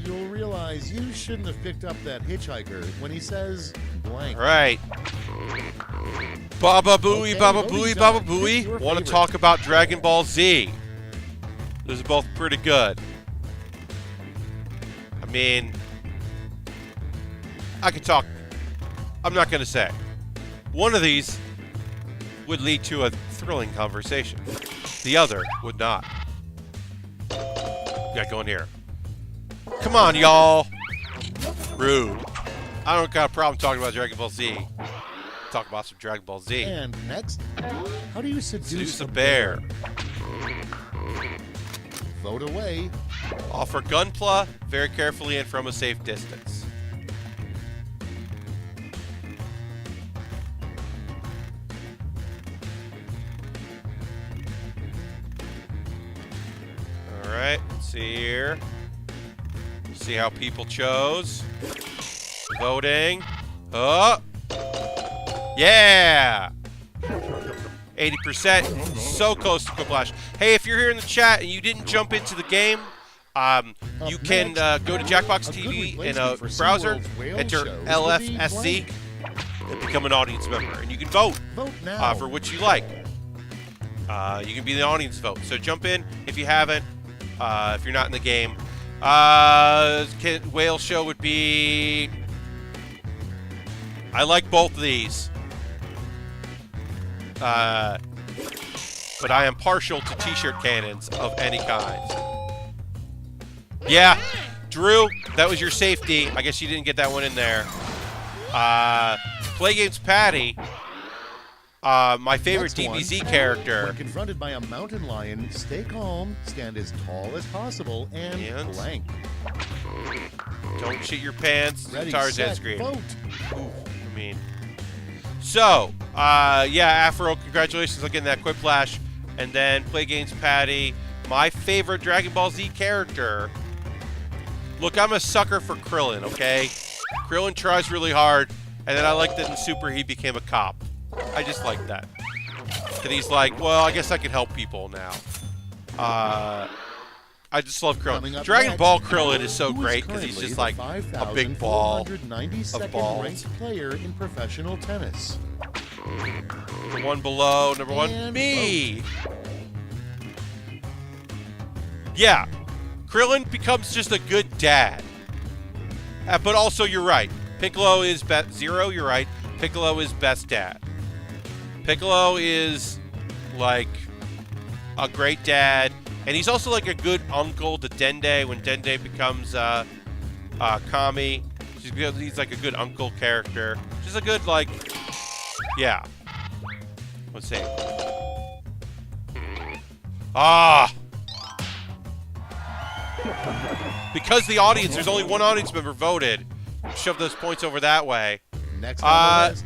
you'll realize you shouldn't have picked up that hitchhiker when he says blank. All right. Baba Booey, Okay, Baba voting Booey, time. Baba Pick Booey. your Want to favorite. talk about Dragon Ball Z. Those are both pretty good. I mean, I could talk. I'm not going to say. One of these would lead to a thrilling conversation. The other would not. Yeah, go in here. Come on, y'all. Rude. I don't got a problem talking about Dragon Ball Z. Talk about some Dragon Ball Z. And next, how do you seduce a bear. Vote away. Offer Gunpla very carefully and from a safe distance. Alright, let's see here. See how people chose. Voting. Oh! Yeah! 80%. So close to Quiplash. Hey, if you're here in the chat and you didn't jump into the game, you can go to Jackbox TV in a browser, enter LFSC, and become an audience member. And you can vote Vote now. for what you like. You can be the audience vote. So jump in if you haven't, if you're not in the game. Whale Show would be... I like both of these. But I am partial to t-shirt cannons of any kind. Yeah, Drew, that was your safety. I guess you didn't get that one in there. Play Games Patty, my favorite Next one. DBZ character. When confronted by a mountain lion, stay calm, stand as tall as possible, and blank. Don't shit your pants. Ready, Tarzan set, screen. vote. Ooh, I mean. So, yeah, Afro, congratulations on getting that Quiplash. And then Play Games Patty, my favorite Dragon Ball Z character. Look, I'm a sucker for Krillin, okay? Krillin tries really hard, and then I like that in Super he became a cop. I just like that. That he's like, well, I guess I can help people now. I just love Krillin. Dragon next, Ball Krillin is so who great because he's currently just the like a big ball of 5,492nd balls. ranked player in professional tennis. The one below, number one, And me. Yeah, Krillin becomes just a good dad. But also, you're right. Piccolo is Zero, you're right. Piccolo is best dad. Piccolo is like a great dad, and he's also like a good uncle to Dende when Dende becomes Kami. He's like a good uncle character. Just a good like, yeah. Let's see. Ah. Because the audience, there's only one audience member voted. Shove those points over that way. Next on the list,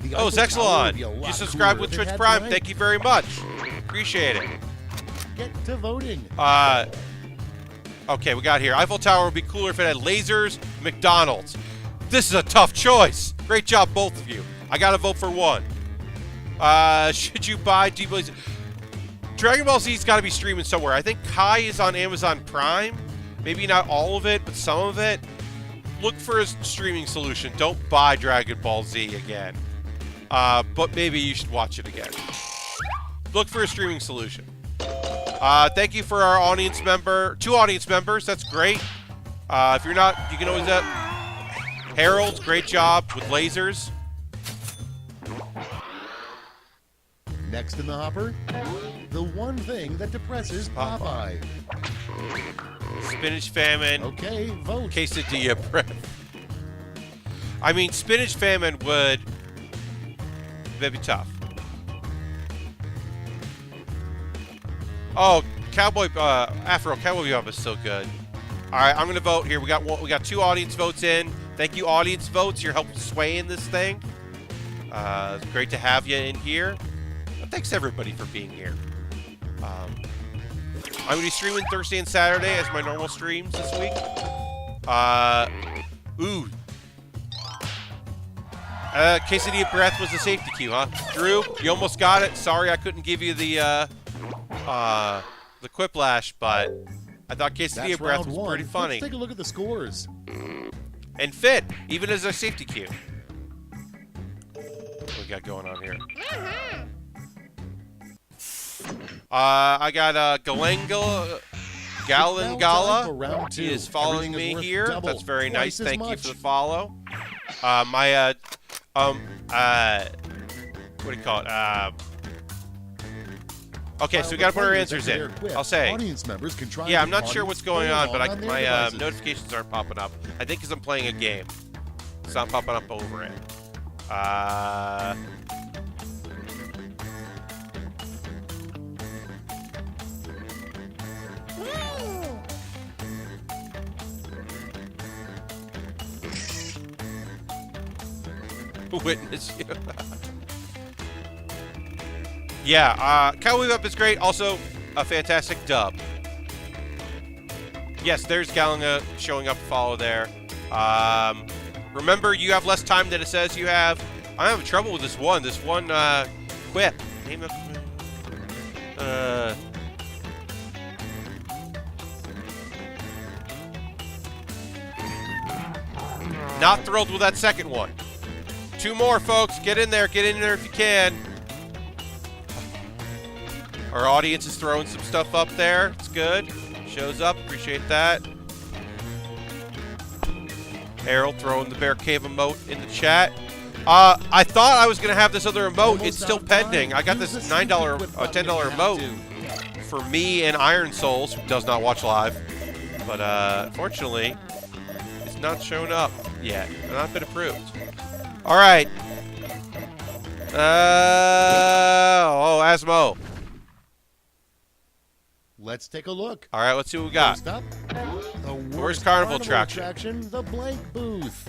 the Oh, Eiffel Tower will be a Zexalon. You lot subscribed cooler with if it Twitch had Prime. blank. Thank you very much. Appreciate it. Get to voting. Okay, we got here. Eiffel Tower would be cooler if it had lasers, McDonald's. This is a tough choice. Great job, both of you. I gotta vote for one. Should you buy D-Blaze? Dragon Ball Z's gotta be streaming somewhere. I think Kai is on Amazon Prime. Maybe not all of it, but some of it. Look for a streaming solution. Don't buy Dragon Ball Z again. But maybe you should watch it again. Look for a streaming solution. Thank you for our audience member. 2 audience members. That's great. If you're not, you can always... Harold, great job with lasers. Next in the hopper, the one thing that depresses Popeye. Spinach famine. Okay, vote. Quesadilla bread. I mean, spinach famine would be tough. Oh, Cowboy Afro Cowboy Bebop is so good. All right, I'm gonna vote here. We got 2 audience votes in. Thank you, audience votes. You're helping sway in this thing. It's great to have you in here. Thanks everybody for being here. I'm gonna be streaming Thursday and Saturday as my normal streams this week. Quesadilla breath was the safety cue, huh? Drew, you almost got it. Sorry I couldn't give you the quiplash, but I thought quesadilla breath was pretty funny. Let's take a look at the scores. And fit, even as a safety cue. What we got going on here? I got Galangala. He is following me here. That's very nice. Thank you for the follow. What do you call it? Okay, so we gotta put our answers in. I'll say. Yeah, I'm not sure what's going on, but my notifications aren't popping up. I think because I'm playing a game. It's not popping up over it. Witness you. Yeah, Cowboy Bebop is great. Also, a fantastic dub. Yes, there's Galanga showing up to follow there. Remember, you have less time than it says you have. I'm having trouble with this one. This one, quip. Name of... Not thrilled with that second one. 2 more, folks. Get in there. Get in there if you can. Our audience is throwing some stuff up there. It's good. Shows up. Appreciate that. Harold throwing the Bear Cave emote in the chat. I thought I was going to have this other emote. It's still pending. I got this $10 emote for me and Iron Souls, who does not watch live. But unfortunately, it's not shown up yet. Not been approved. All right. Asmo. Let's take a look. All right, let's see what we got. First up, the worst carnival attraction. The blank booth.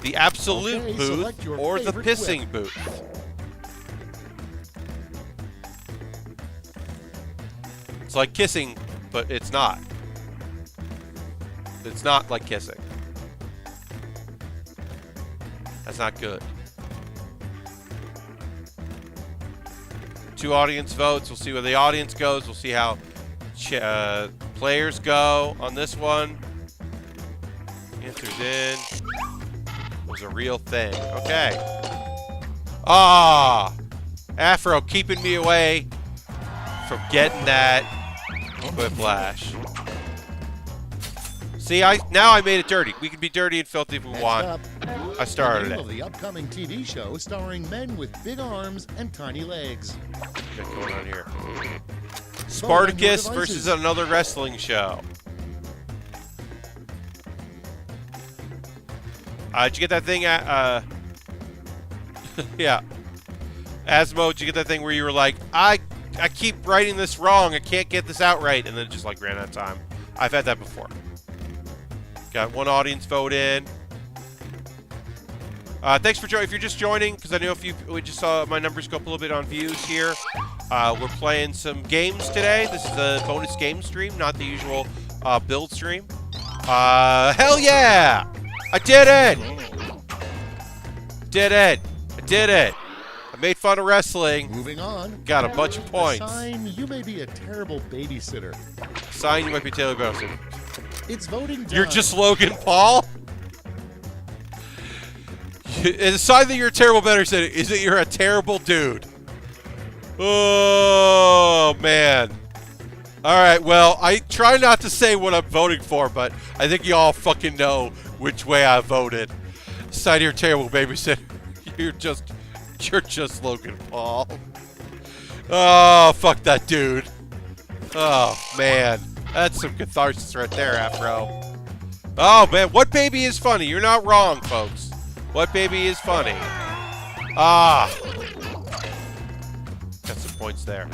The absolute Okay, booth or the pissing booth. It's like kissing, but it's not. It's not like kissing. That's not good. 2 audience votes. We'll see where the audience goes. We'll see how players go on this one. Answers in. It was a real thing. Okay. Afro keeping me away from getting that whiplash. See, now I made it dirty. We can be dirty and filthy if we want. I started it. The upcoming TV show starring men with big arms and tiny legs. What's going on here? Spartacus versus another wrestling show. Did you get that thing at, yeah. Asmo, did you get that thing where you were like, I keep writing this wrong, I can't get this out right, and then it just like ran out of time? I've had that before. Got 1 audience vote in. Thanks for joining. If you're just joining, because I know we just saw my numbers go up a little bit on views here. We're playing some games today. This is a bonus game stream, not the usual build stream. Hell yeah! I did it! I did it! I made fun of wrestling. Moving on. Got a bunch of points. Sign you may be a terrible babysitter. Sign you might be Taylor Bowson. It's voting time. You're just Logan Paul? And the sign that you're a terrible babysitter is that you're a terrible dude. Oh, man. All right, well, I try not to say what I'm voting for, but I think you all fucking know which way I voted. Sign you're a terrible babysitter. You're just You're just Logan Paul. Oh, fuck that dude. Oh, man. That's some catharsis right there, Afro. Oh, man. What baby is funny? You're not wrong, folks. What baby is funny? Ah. Got some points there.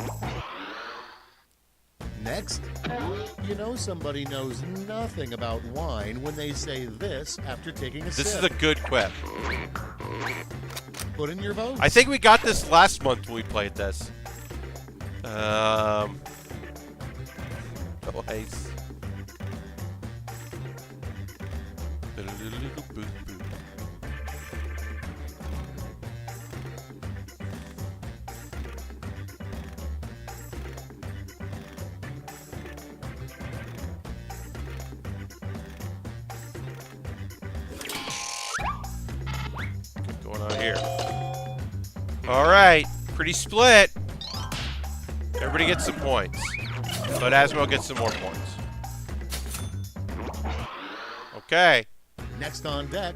Next, you know somebody knows nothing about wine when they say this after taking a sip. This is a good quip. Put in your votes. I think we got this last month when we played this. Nice. What's going on here? All right, pretty split. Everybody gets some points, but Asmo gets some more points. Okay. Next on deck,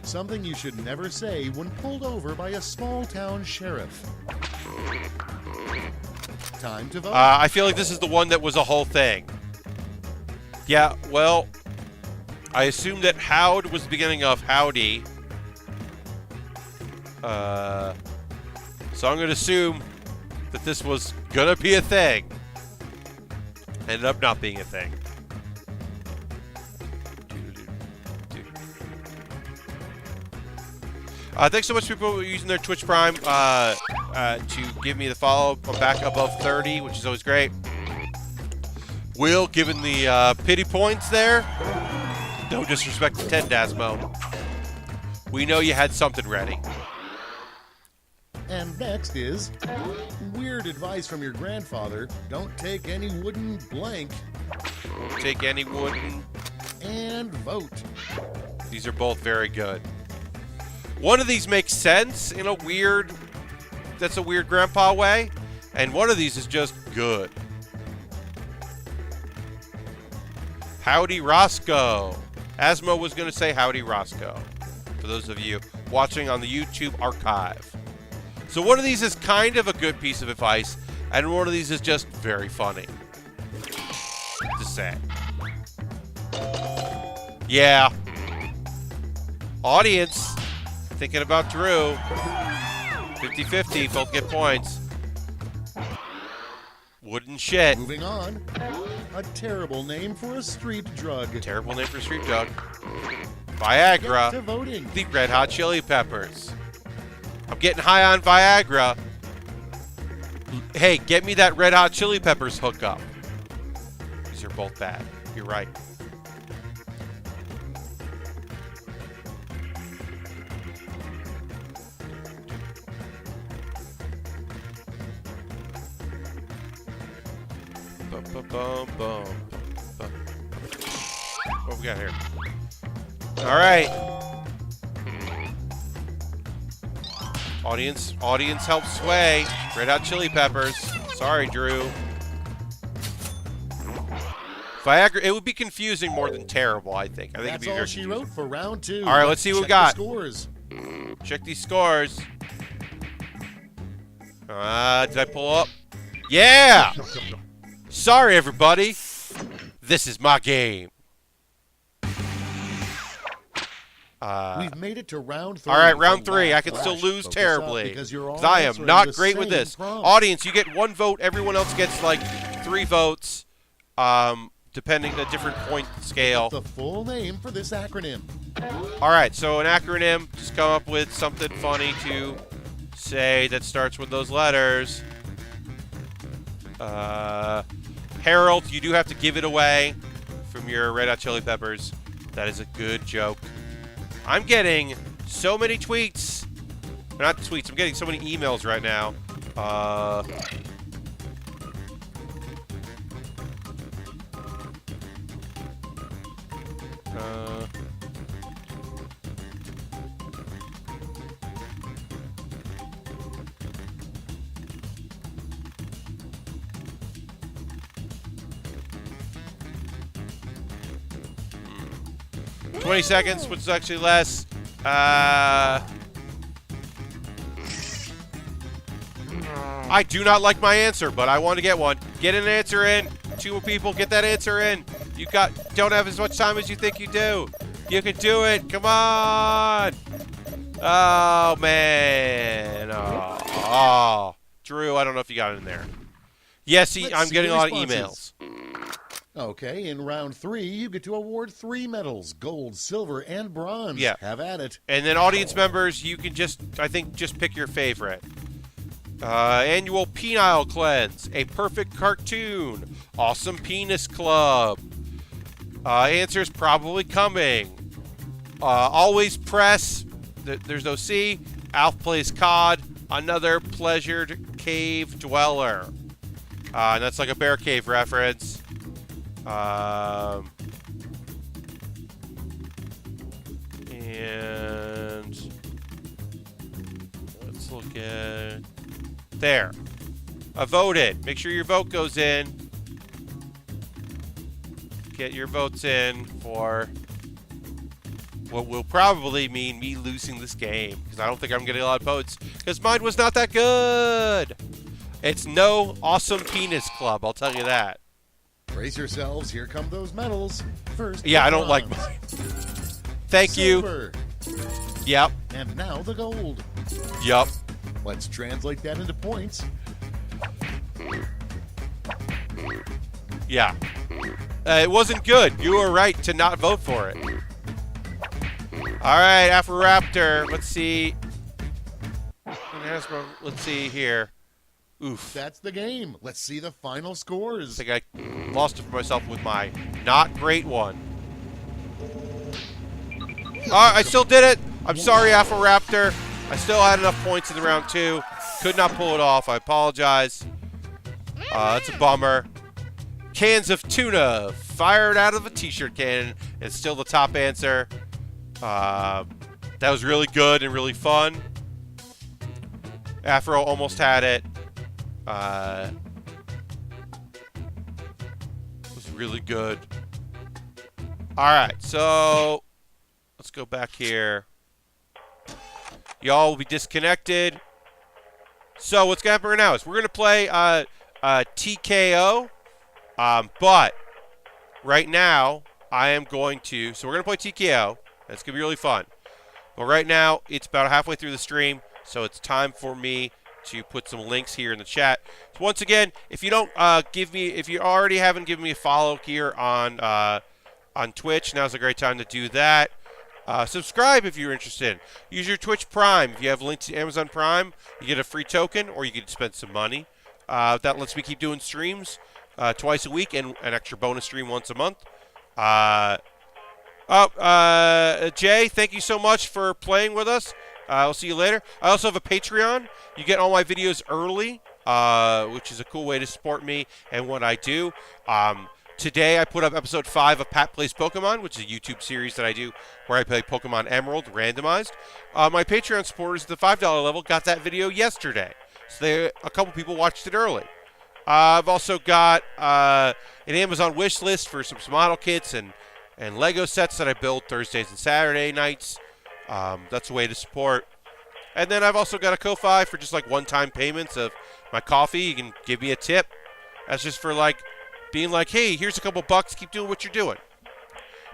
something you should never say when pulled over by a small-town sheriff. Time to vote. I feel like this is the one that was a whole thing. Yeah, well, I assume that howd was the beginning of howdy. So I'm going to assume that this was going to be a thing. Ended up not being a thing. Thanks so much, people using their Twitch Prime to give me the follow. I'm back above 30, which is always great. Will, given the pity points there, no disrespect to 10, Dasmo. We know you had something ready. And next is weird advice from your grandfather. Don't take any wooden blank. Don't take any wooden. And vote. These are both very good. One of these makes sense in a weird, that's a weird grandpa way, and one of these is just good. Howdy Roscoe. Asmo was going to say Howdy Roscoe, for those of you watching on the YouTube archive. So one of these is kind of a good piece of advice, and one of these is just very funny. To say. Yeah. Audience. Thinking about Drew. 50-50, both get points. Wooden shit. Moving on. A terrible name for a street drug. Terrible name for a street drug. Viagra. Get to voting. The Red Hot Chili Peppers. I'm getting high on Viagra. Hey, get me that Red Hot Chili Peppers hookup. These are both bad. You're right. What we got here? All right. Audience help sway. Red Hot Chili Peppers. Sorry, Drew. Viagra, it would be confusing more than terrible, I think. I think it'd be That's all very she confusing. wrote for round 2. All right, let's see what we Check got. the scores. Check these scores. Did I pull up? Yeah! Sorry, everybody. This is my game. We've made it to round 3. All right, round 3. I Flash, can still lose focus up, terribly. because you're all I am answering not the great with same this. prompt. Audience, you get 1 vote. Everyone else gets like 3 votes, depending on a different point scale. The full name for this acronym. All right, so an acronym. Just come up with something funny to say that starts with those letters. Harold, you do have to give it away from your Red Hot Chili Peppers. That is a good joke. I'm getting so many tweets. Not tweets, I'm getting so many emails right now. 20 seconds, which is actually less. I do not like my answer, but I want to get one. Get an answer in. 2 people, get that answer in. You don't have as much time as you think you do. You can do it. Come on. Oh, man. Oh. Drew, I don't know if you got it in there. Yes, I'm getting a lot of emails. Okay, in round 3, you get to award 3 medals, gold, silver, and bronze. Yeah. Have at it. And then audience members, you can just pick your favorite. Annual penile cleanse, a perfect cartoon, awesome penis club. Answers probably coming. Always press. There's no C. Alf plays COD. Another pleasured cave dweller. And that's like a bear cave reference. And let's look at there. I voted. Make sure your vote goes in. Get your votes in for what will probably mean me losing this game, because I don't think I'm getting a lot of votes, because mine was not that good. It's no awesome penis club, I'll tell you that. Brace yourselves, here come those medals. First, Yeah, the I don't like bronze. mine. Thank Silver. you. Yep. And now the gold. Yep. Let's translate that into points. Yeah. It wasn't good. You were right to not vote for it. All right, Afro-Raptor. Let's see. Let's see here. Oof. That's the game. Let's see the final scores. I think I lost it for myself with my not great one. I still did it. I'm sorry, Afro-Raptor. I still had enough points in the round 2. Could not pull it off. I apologize. That's a bummer. Cans of tuna fired out of a t-shirt cannon. It's still the top answer. That was really good and really fun. Afro almost had it. It was really good. Alright, so let's go back here. Y'all will be disconnected. So what's going to happen right now is we're going to play TKO. But right now I am going to... So we're going to play TKO. It's going to be really fun. But right now it's about halfway through the stream. So it's time for me to put some links here in the chat. So once again, if you don't if you already haven't given me a follow here on Twitch, now's a great time to do that. Subscribe if you're interested. Use your Twitch Prime. If you have links to Amazon Prime, you get a free token, or you can spend some money. That lets me keep doing streams twice a week and an extra bonus stream once a month. Jay, thank you so much for playing with us. I'll see you later. I also have a Patreon. You get all my videos early, which is a cool way to support me and what I do. Today I put up episode 5 of Pat Plays Pokemon, which is a YouTube series that I do where I play Pokemon Emerald randomized. My Patreon supporters at the $5 level got that video yesterday. So a couple people watched it early. I've also got an Amazon wish list for some model kits and Lego sets that I build Thursdays and Saturday nights. That's a way to support. And then I've also got a Ko-Fi for just like one-time payments of my coffee. You can give me a tip. That's just for like being like, hey, here's a couple bucks. Keep doing what you're doing.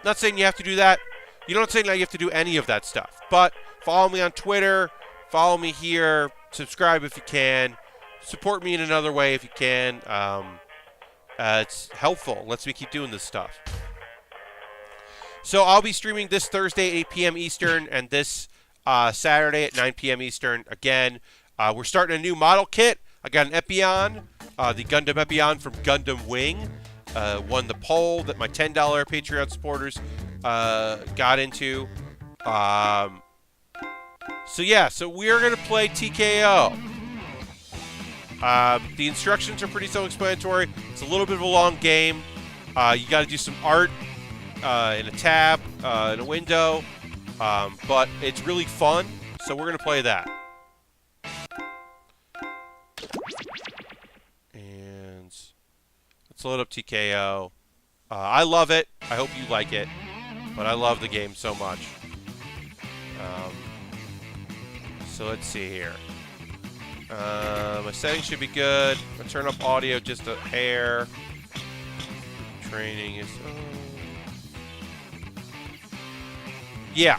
Not saying you have to do that. You're not saying that you have to do any of that stuff. But follow me on Twitter. Follow me here. Subscribe if you can. Support me in another way if you can. It's helpful. Lets me keep doing this stuff. So I'll be streaming this Thursday at 8 p.m. Eastern and this Saturday at 9 p.m. Eastern. Again, we're starting a new model kit. I got an Epion, the Gundam Epion from Gundam Wing. Won the poll that my $10 Patreon supporters got into. So we are going to play TKO. The instructions are pretty self-explanatory. It's a little bit of a long game. You got to do some art in a tab, in a window. But it's really fun, so we're going to play that. And let's load up TKO. I love it. I hope you like it. But I love the game so much. So let's see here. My settings should be good. I'll turn up audio just a hair. Training is... yeah.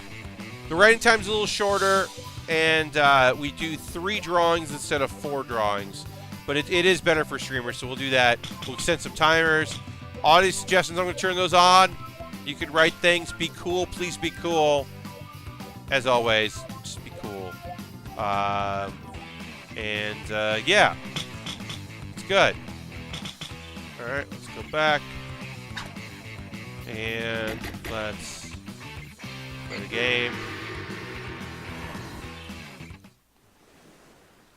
The writing time's a little shorter, and we do 3 drawings instead of 4 drawings. But it is better for streamers, so we'll do that. We'll extend some timers. Audio suggestions, I'm going to turn those on. You can write things. Be cool. Please be cool. As always, just be cool. Yeah. It's good. All right, let's go back. And let's play the game.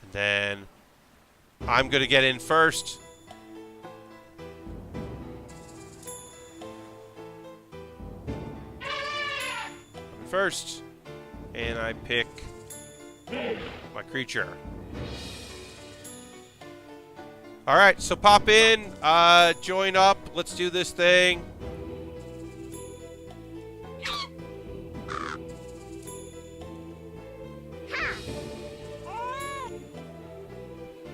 And then I'm going to get in first. First, and I pick my creature. All right, so pop in, join up. Let's do this thing.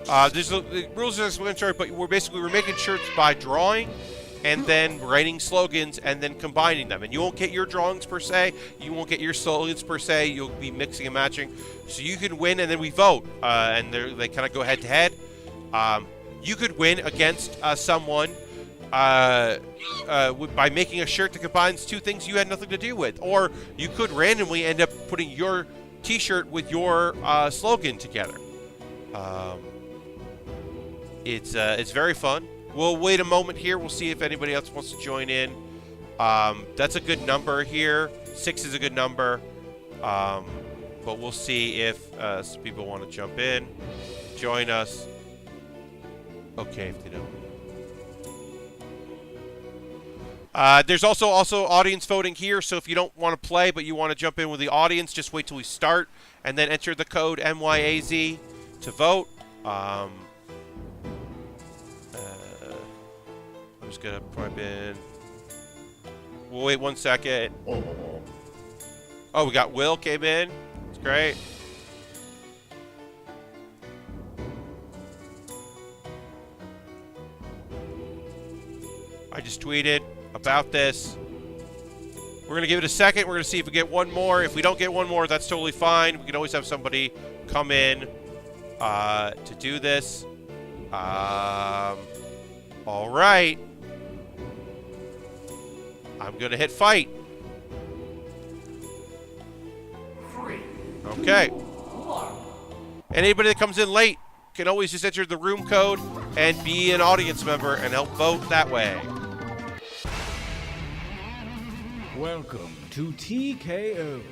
The rules are explanatory, but we're making shirts by drawing and then writing slogans and then combining them. And you won't get your drawings per se. You won't get your slogans per se. You'll be mixing and matching. So you can win, and then we vote. And they kind of go head to head. You could win against someone by making a shirt that combines 2 things you had nothing to do with. Or you could randomly end up putting your t-shirt with your slogan together. It's very fun. We'll wait a moment here. We'll see if anybody else wants to join in. That's a good number here. 6 is a good number. But we'll see if some people want to jump in, join us. Okay, if they don't. There's also audience voting here, so if you don't want to play but you want to jump in with the audience, just wait till we start and then enter the code MYAZ to vote. I'm just going to pipe in. We'll wait 1 second. Oh, we got Will came in. It's great. I just tweeted about this. We're going to give it a second. We're going to see if we get one more. If we don't get one more, that's totally fine. We can always have somebody come in to do this. All right. I'm going to hit fight. Okay. Anybody that comes in late can always just enter the room code and be an audience member and help vote that way. Welcome to TKO.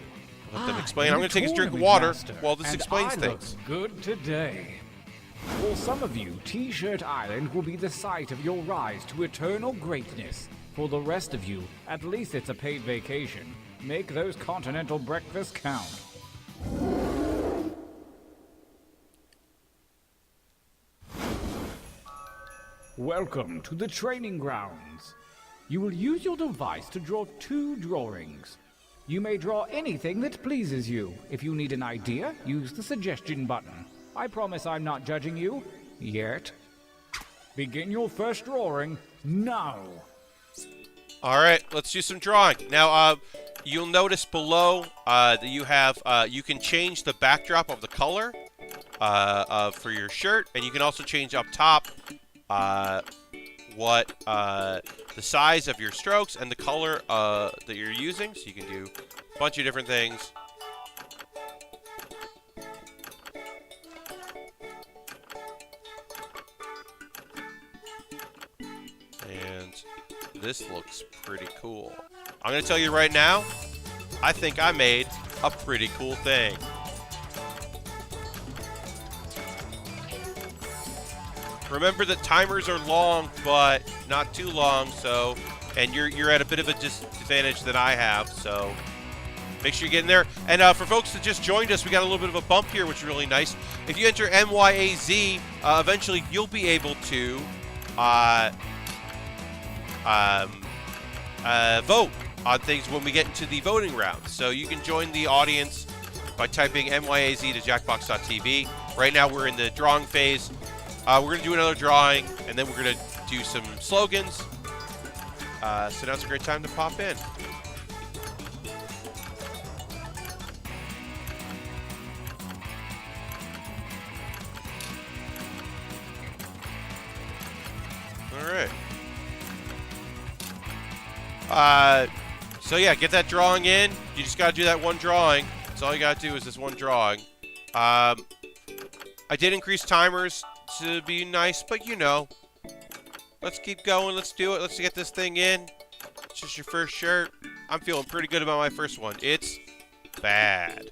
Let them explain. I'm going to take a drink of water while this explains things. Good today. For some of you, T-Shirt Island will be the site of your rise to eternal greatness. For the rest of you, at least it's a paid vacation. Make those continental breakfasts count. Welcome to the training grounds. You will use your device to draw 2 drawings. You may draw anything that pleases you. If you need an idea, use the suggestion button. I promise I'm not judging you. Yet. Begin your first drawing now. All right, let's do some drawing. Now, you'll notice below that you have, you can change the backdrop of the color for your shirt, and you can also change up top what the size of your strokes and the color that you're using. So you can do a bunch of different things. And this looks pretty cool. I'm going to tell you right now, I think I made a pretty cool thing. Remember that timers are long, but not too long, so, and you're at a bit of a disadvantage than I have, so make sure you get in there. And for folks that just joined us, we got a little bit of a bump here, which is really nice. If you enter MYAZ, eventually you'll be able to vote on things when we get into the voting round. So you can join the audience by typing MYAZ to jackbox.tv. Right now we're in the drawing phase. We're going to do another drawing, and then we're going to do some slogans. So now's a great time to pop in. Alright. So yeah, get that drawing in. You just gotta do that one drawing. That's all you gotta do is this one drawing. I did increase timers to be nice, but you know. Let's keep going, let's do it, let's get this thing in. It's just your first shirt. I'm feeling pretty good about my first one. It's bad.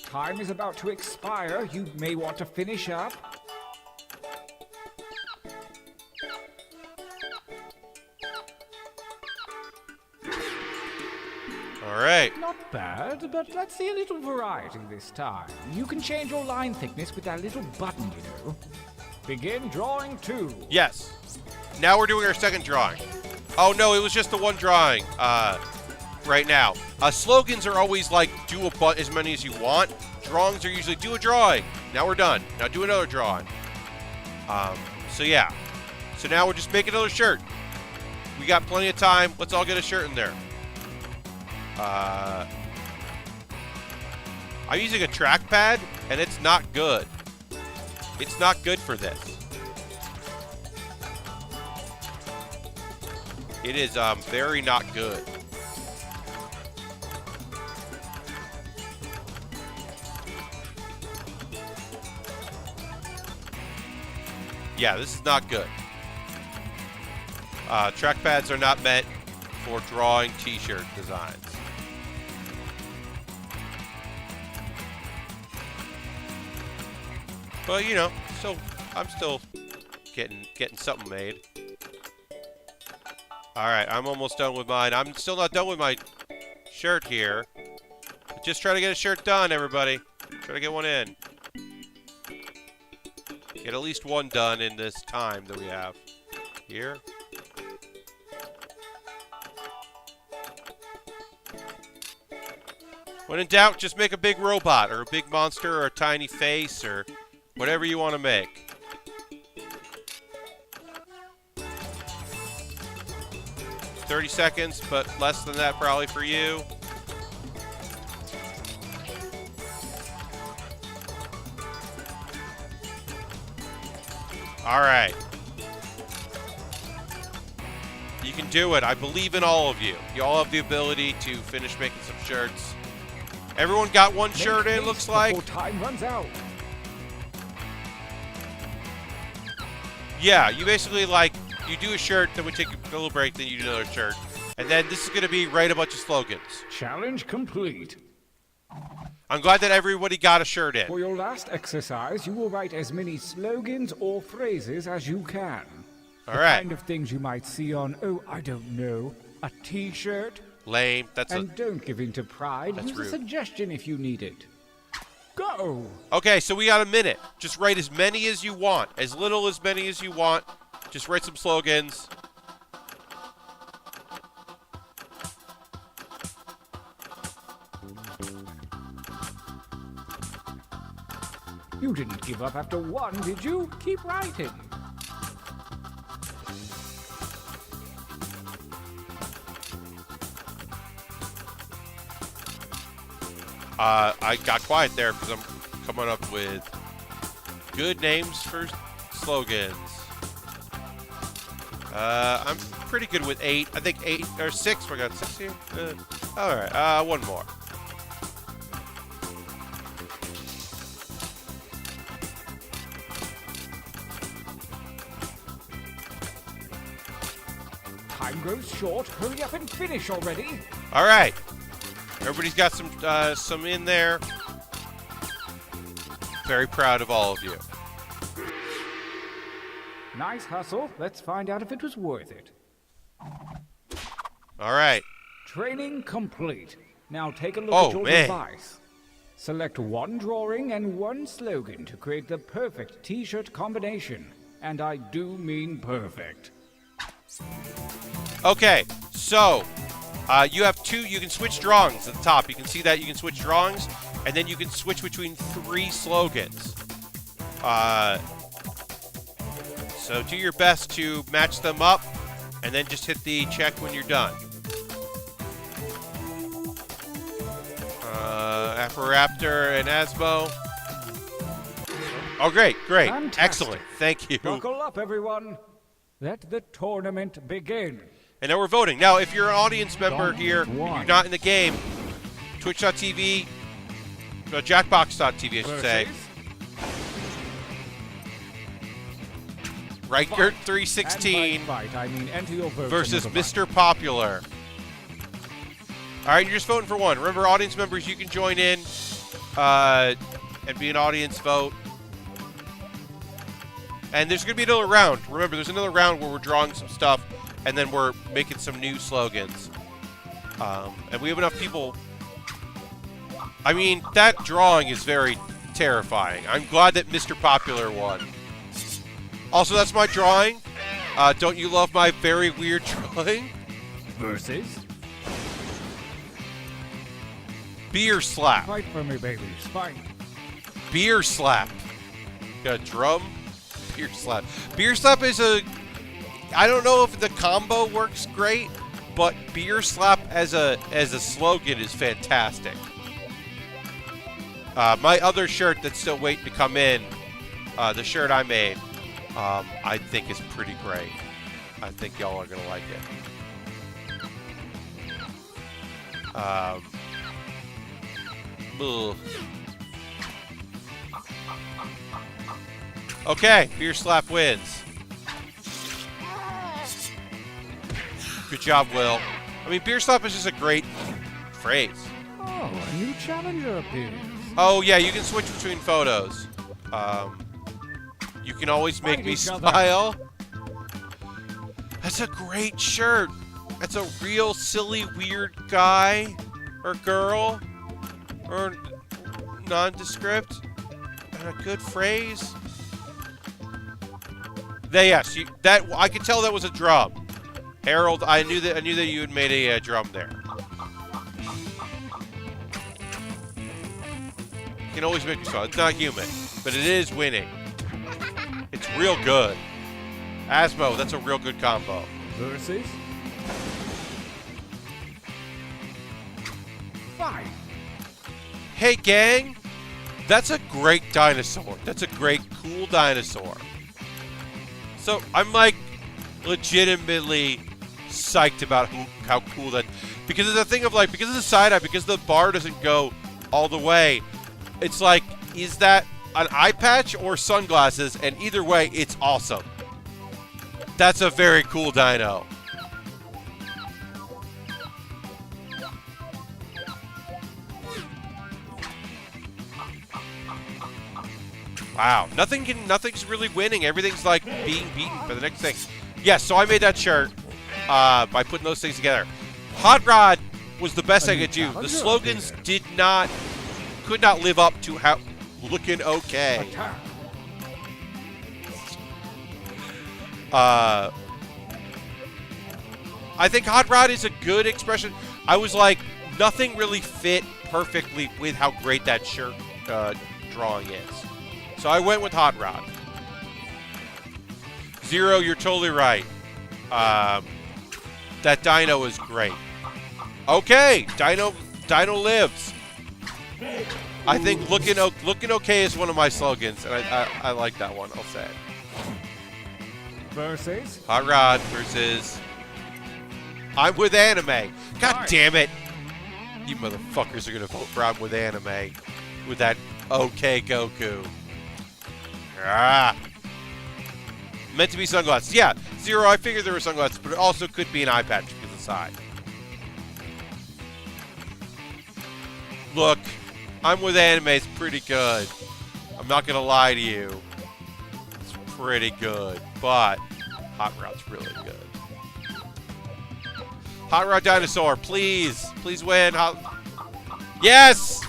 Time is about to expire. You may want to finish up. Alright. Not bad, but let's see a little variety this time. You can change your line thickness with that little button, you know. Begin drawing 2. Yes. Now we're doing our second drawing. Oh no, it was just the one drawing right now. Slogans are always like, do as many as you want. Drawings are usually, do a drawing. Now we're done. Now do another drawing. So yeah. So now we're just making another shirt. We got plenty of time. Let's all get a shirt in there. I'm using a trackpad, and it's not good. It's not good for this. It is very not good. Yeah, this is not good. Trackpads are not meant for drawing t-shirt designs. But you know, I'm still getting something made. Alright, I'm almost done with mine. I'm still not done with my shirt here. Just try to get a shirt done, everybody. Try to get one in. Get at least one done in this time that we have. Here. When in doubt, just make a big robot, or a big monster, or a tiny face, or whatever you want to make. $30 seconds, but less than that probably for you. Alright. You can do it. I believe in all of you. You all have the ability to finish making some shirts. Everyone got one shirt in, looks like. Before time runs out. Yeah, you basically like, you do a shirt, then we take a little break, then you do another shirt. And then this is going to be write a bunch of slogans. Challenge complete. I'm glad that everybody got a shirt in. For your last exercise, you will write as many slogans or phrases as you can. All the right. kind of things you might see on, oh, I don't know, a t-shirt. Lame. And don't give in to pride. That's Use rude. a suggestion if you need it. Go! Okay, so we got a minute. Just write as many as you want. As little as many as you want. Just write some slogans. You didn't give up after one, did you? Keep writing. I got quiet there because I'm coming up with good names for slogans. I'm pretty good with 8. I think 8 or 6. We got 6 here. All right. One more. Time grows short. Hurry up and finish already. All right. Everybody's got some in there. Very proud of all of you. Nice hustle. Let's find out if it was worth it. All right. Training complete. Now take a look Oh, at your man. device. Select one drawing and one slogan to create the perfect t-shirt combination. And I do mean perfect. Okay, so You have two. You can switch drawings at the top. You can see that you can switch drawings, and then you can switch between 3 slogans. So do your best to match them up, and then just hit the check when you're done. Raptor and Asmo. Oh, great. Fantastic. Excellent. Thank you. Buckle up, everyone. Let the tournament begin. And now we're voting. Now, if you're an audience member here, and One. you're not in the game, twitch.tv, jackbox.tv, I should say. Reichert316 Fight, I mean, enter your vote versus in the Mr. Popular. All right, you're just voting for one. Remember, audience members, you can join in and be an audience vote. And there's going to be another round. Remember, there's another round where we're drawing some stuff, and then we're making some new slogans. And we have enough people. I mean, that drawing is very terrifying. I'm glad that Mr. Popular won. Also, that's my drawing. Don't you love my very weird drawing? Versus? Beer slap. Fight for me, babies. Fight. Beer slap. Got a drum? Beer slap. Beer slap is a... I don't know if the combo works great, but beer slap as a slogan is fantastic. My other shirt that's still waiting to come in, the shirt I made, I think is pretty great. I think y'all are going to like it. Ugh. Okay, beer slap wins. Good job, Will. I mean, beer slap is just a great phrase. Oh, a new challenger appears. Oh, yeah, you can switch between photos. You can always make Fight me each other. smile. That's a great shirt. That's a real silly, weird guy or girl or nondescript and a good phrase. Yes, that I could tell that was a drum. Harold, I knew that you had made a drum there. You can always make me smile. It's not human, but it is winning. It's real good. Asmo, that's a real good combo. Versus? Fight. Hey, gang, that's a great dinosaur. That's a great, cool dinosaur. So I'm like legitimately psyched about how cool that, because it's a thing of like, because of the side eye, because the bar doesn't go all the way, it's like, is that an eye patch or sunglasses? And either way, it's awesome. That's a very cool dino. Wow, nothing's really winning. Everything's like being beaten for the next thing. Yes, so I made that shirt by putting those things together. Hot Rod was the best I could do. The slogans could not live up to how looking okay. Attack. I think Hot Rod is a good expression. I was like, nothing really fit perfectly with how great that shirt drawing is. So I went with Hot Rod. Zero, you're totally right. That dino is great. Okay, Dino lives. I think looking okay is one of my slogans, and I like that one, I'll say. Versus? Hot Rod versus I'm with Anime. God damn it. You motherfuckers are going to vote for I'm with Anime with that okay Goku. Ah. Meant to be sunglasses. Yeah, Zero, I figured there were sunglasses, but it also could be an eye patch because of the side. Look, I'm with Anime is pretty good. I'm not going to lie to you. It's pretty good, but Hot Rod's really good. Hot Rod Dinosaur, please. Please win. Yes!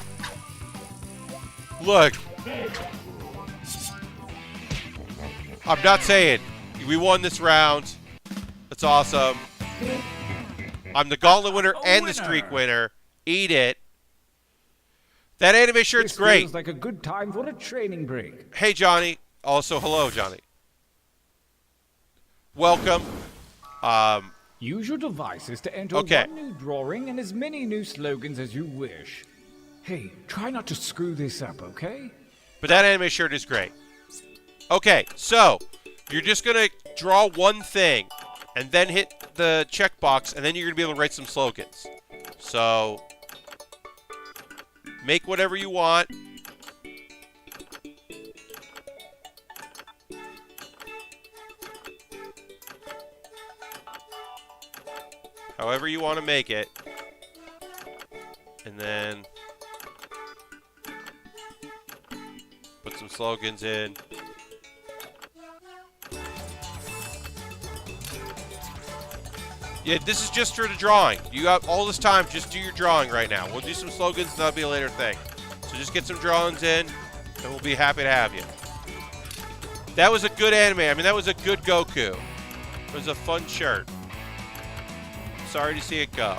Look. I'm not saying. We won this round. That's awesome. I'm the gauntlet winner and the streak winner. Eat it. That anime shirt's great. Feels like a good time for a training break. Hey, Johnny. Also, hello, Johnny. Welcome. Use your devices to enter Okay. one new drawing and as many new slogans as you wish. Hey, try not to screw this up, okay? But that anime shirt is great. Okay, so you're just going to draw one thing and then hit the checkbox, and then you're going to be able to write some slogans. So make whatever you want. However you want to make it. And then put some slogans in. Yeah, this is just for the drawing. You got all this time. Just do your drawing right now. We'll do some slogans, and that'll be a later thing. So just get some drawings in, and we'll be happy to have you. That was a good anime. I mean, that was a good Goku. It was a fun shirt. Sorry to see it go.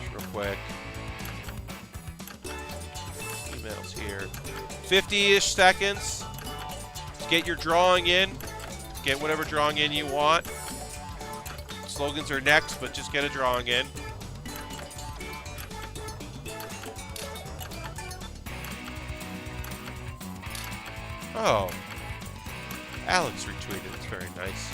Just real quick. Emails here. 50-ish seconds. Just get your drawing in. Get whatever drawing in you want. Slogans are next, but just get a drawing in. Oh. Alex retweeted. It's very nice.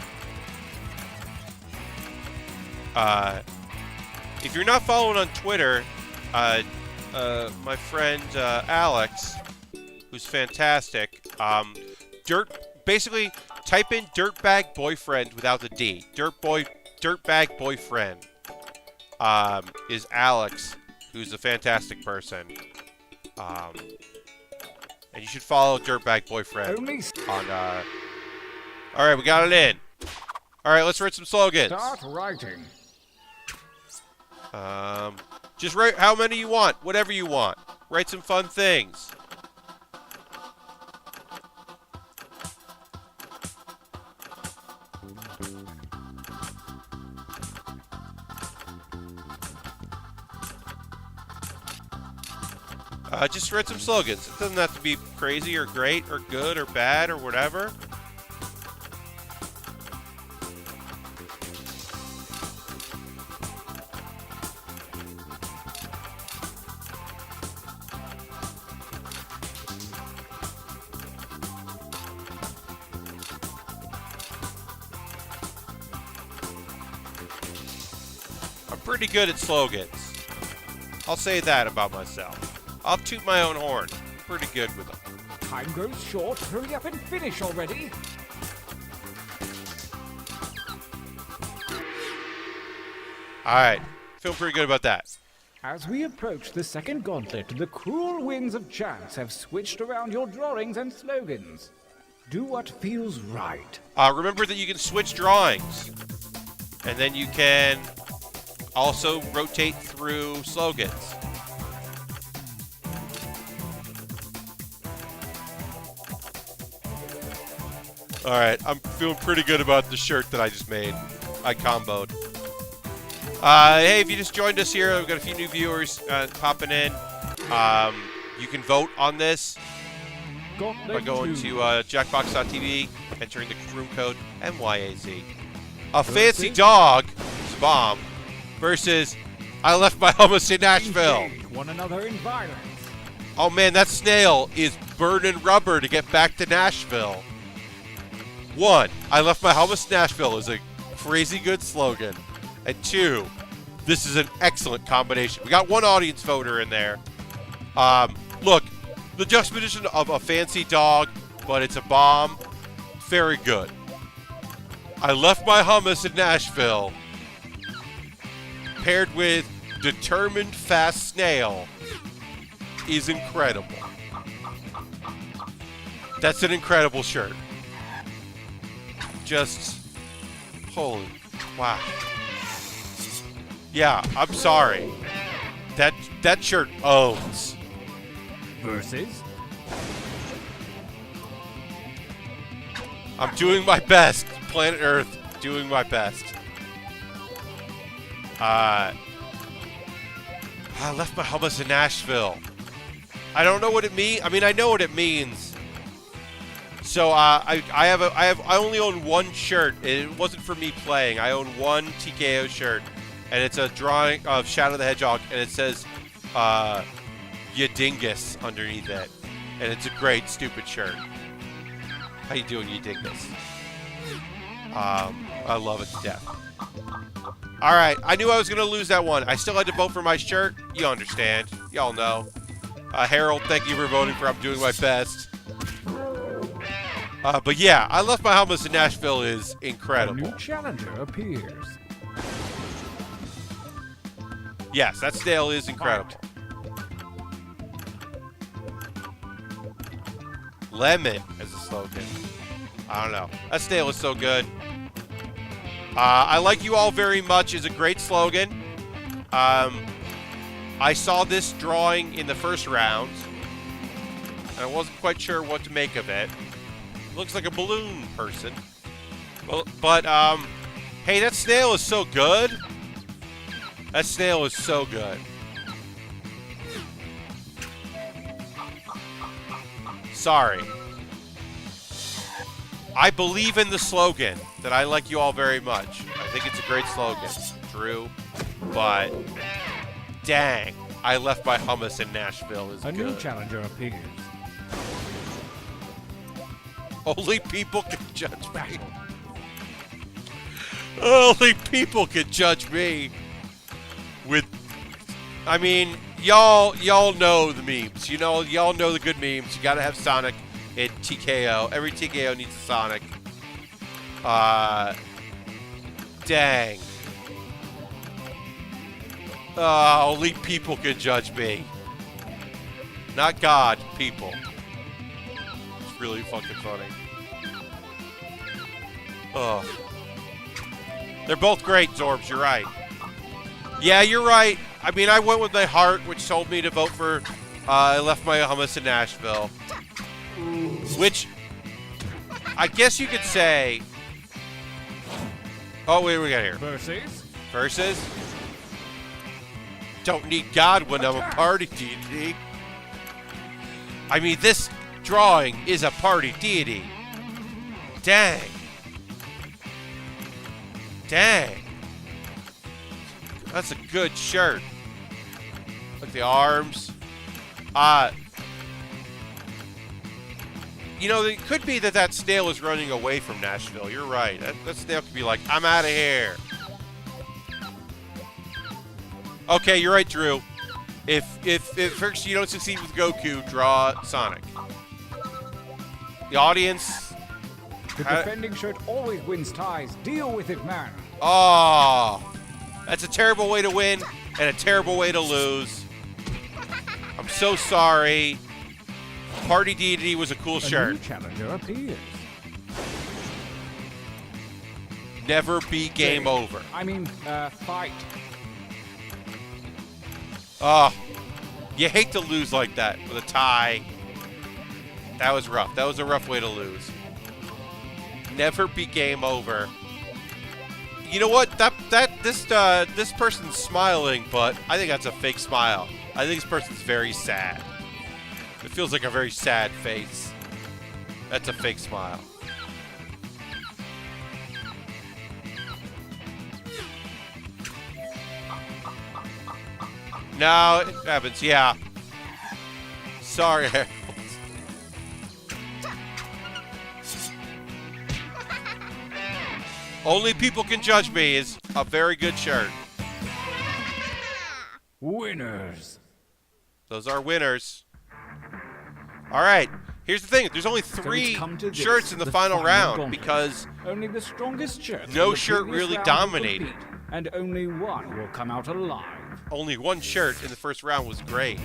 If you're not following on Twitter, my friend Alex, who's fantastic, basically type in dirtbag boyfriend without the D. Dirtbag boyfriend is Alex, who's a fantastic person. And you should follow Dirtbag Boyfriend on, Alright, we got it in. Alright, let's write some slogans. Start writing. Just write how many you want, whatever you want. Write some fun things. Just write some slogans. It doesn't have to be crazy or great or good or bad or whatever. I'm pretty good at slogans. I'll say that about myself. I'll toot my own horn. Pretty good with them. Time grows short. Hurry up and finish already. Alright. Feel pretty good about that. As we approach the second gauntlet, the cruel winds of chance have switched around your drawings and slogans. Do what feels right. Remember that you can switch drawings. And then you can also rotate through slogans. Alright, I'm feeling pretty good about the shirt that I just made. I comboed. Hey, if you just joined us here, we've got a few new viewers popping in. You can vote on this by going to jackbox.tv, entering the room code MYAZ. A fancy dog is a bomb versus I left my hummus in Nashville. Engage one another in violence. Oh man, that snail is burning rubber to get back to Nashville. 1, I left my hummus in Nashville is a crazy good slogan. And 2, this is an excellent combination. We got one audience voter in there. Look, the juxtaposition of a fancy dog, but it's a bomb, very good. I left my hummus in Nashville, paired with determined fast snail, is incredible. That's an incredible shirt. Just, holy, wow. Yeah, I'm sorry. That shirt owns. Versus I'm doing my best. Planet Earth, doing my best. I left my hummus in Nashville. I don't know what it means. I mean, I know what it means. So I only own one shirt. It wasn't for me playing. I own one TKO shirt, and it's a drawing of Shadow the Hedgehog, and it says "Ya dingus" underneath it, and it's a great stupid shirt. How you doing, you dingus? I love it to death. All right, I knew I was gonna lose that one. I still had to vote for my shirt. You understand? Y'all know. Harold, thank you for voting for I'm doing my best. But yeah, I left my hummus in Nashville is incredible. A new challenger appears. Yes, that stale is incredible. Lemon as a slogan. I don't know. That stale is so good. I like you all very much is a great slogan. I saw this drawing in the first round, and I wasn't quite sure what to make of it. Looks like a balloon person. Well, but hey, that snail is so good. That snail is so good. Sorry. I believe in the slogan that I like you all very much. I think it's a great slogan. True. But dang, I left my hummus in Nashville is A good. new challenger appears. Only people can judge me. Only people can judge me. With, I mean, y'all know the memes. You know, y'all know the good memes. You gotta have Sonic in TKO. Every TKO needs a Sonic. Dang. Only people can judge me. Not God, people. It's really fucking funny. Oh. They're both great, Zorbs, you're right. Yeah, you're right. I mean, I went with my heart, which told me to vote for, I left my hummus in Nashville. Which, I guess you could say... Oh, wait, we got here. Versus? Don't need God when I'm a party deity. I mean, this drawing is a party deity. Dang. Dang. That's a good shirt. Look at the arms. You know, it could be that snail is running away from Nashville. You're right. That snail could be like, I'm out of here. Okay, you're right, Drew. If first you don't succeed with Goku, draw Sonic. The audience. The defending shirt always wins ties. Deal with it, man. Oh, that's a terrible way to win and a terrible way to lose. I'm so sorry. Party Deity was a cool shirt. A new challenger appears. Never be game over. I mean, fight. Oh, you hate to lose like that with a tie. That was rough. That was a rough way to lose. Never be game over. You know what? This person's smiling, but I think that's a fake smile. I think this person's very sad. It feels like a very sad face. That's a fake smile. No, it happens. Yeah. Sorry, Harold. Only people can judge me is a very good shirt. Winners. Those are winners. All right. Here's the thing. There's only 3 shirts in the final round because only the strongest shirt. no shirt really dominated. And only one will come out alive. Only one shirt in the first round was great.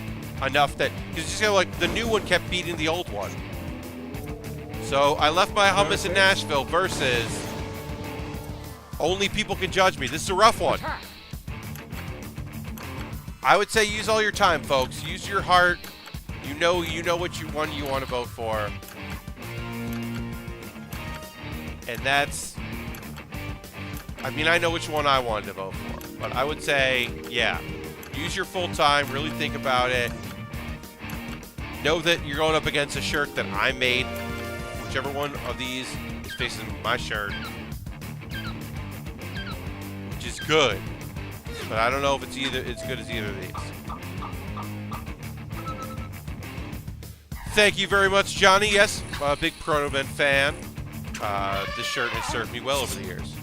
Enough that because just like the new one kept beating the old one. So I left my hummus in Nashville versus only people can judge me. This is a rough one. I would say use all your time, folks. Use your heart. You know what you want to vote for. And that's... I mean, I know which one I wanted to vote for. But I would say, yeah, use your full time, really think about it. Know that you're going up against a shirt that I made. Whichever one of these is facing my shirt. Which is good. But I don't know if it's as good as either of these. Thank you very much, Johnny. Yes, I'm a big Proto-Man fan. This shirt has served me well over the years.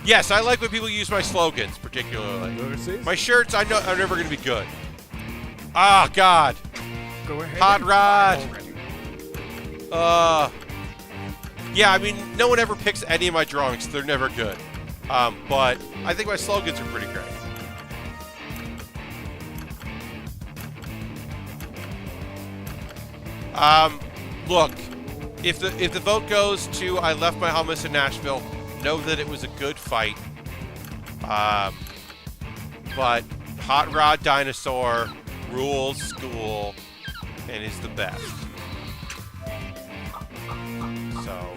Yes, I like when people use my slogans, particularly. Overseas? My shirts, I know, are never going to be good. Ah, God. Go ahead. Hot rod. Already. Yeah, I mean, no one ever picks any of my drawings. So they're never good. But I think my slogans are pretty great. Look, if the vote goes to I left my hummus in Nashville, know that it was a good fight. But Hot Rod Dinosaur rules school and is the best. So,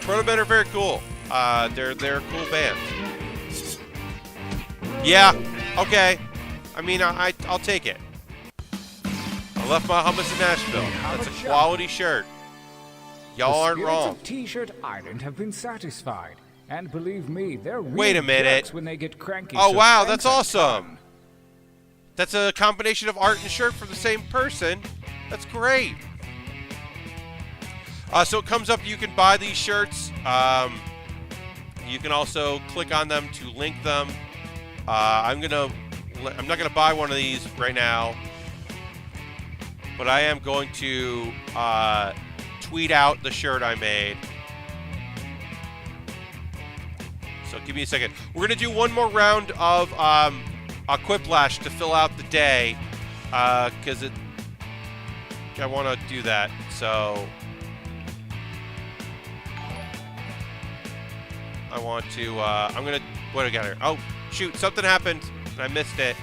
Proto-Men are very cool. They're a cool band. Yeah, okay. I mean, I'll take it. I left my hummus in Nashville. That's a quality shirt. Y'all aren't wrong. The T-shirt Island have been satisfied, and believe me, they're really Wait a minute. jerks when they get cranky. Oh so wow, thanks that's a awesome. ton. That's a combination of art and shirt from the same person. That's great. So it comes up, you can buy these shirts. You can also click on them to link them. I'm not gonna buy one of these right now, but I am going to tweet out the shirt I made. So give me a second. We're gonna do one more round of a Quiplash to fill out the day, because I want to do that. So I want to. I'm gonna. What do I got here? Oh shoot! Something happened and I missed it.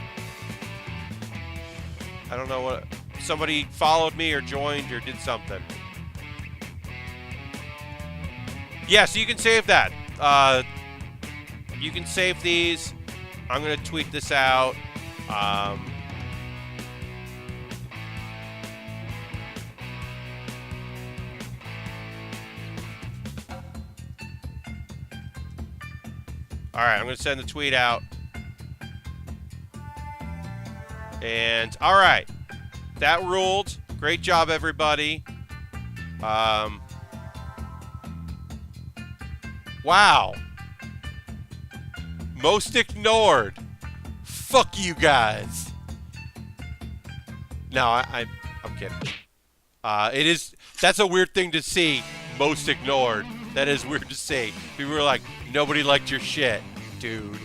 I don't know what. Somebody followed me or joined or did something. Yeah, so you can save that. You can save these. I'm going to tweet this out. All right, I'm going to send the tweet out. And, all right. That ruled. Great job, everybody. Wow. Most ignored. Fuck you guys. No, I'm kidding. It is. That's a weird thing to see. Most ignored. That is weird to say. People were like, nobody liked your shit, dude.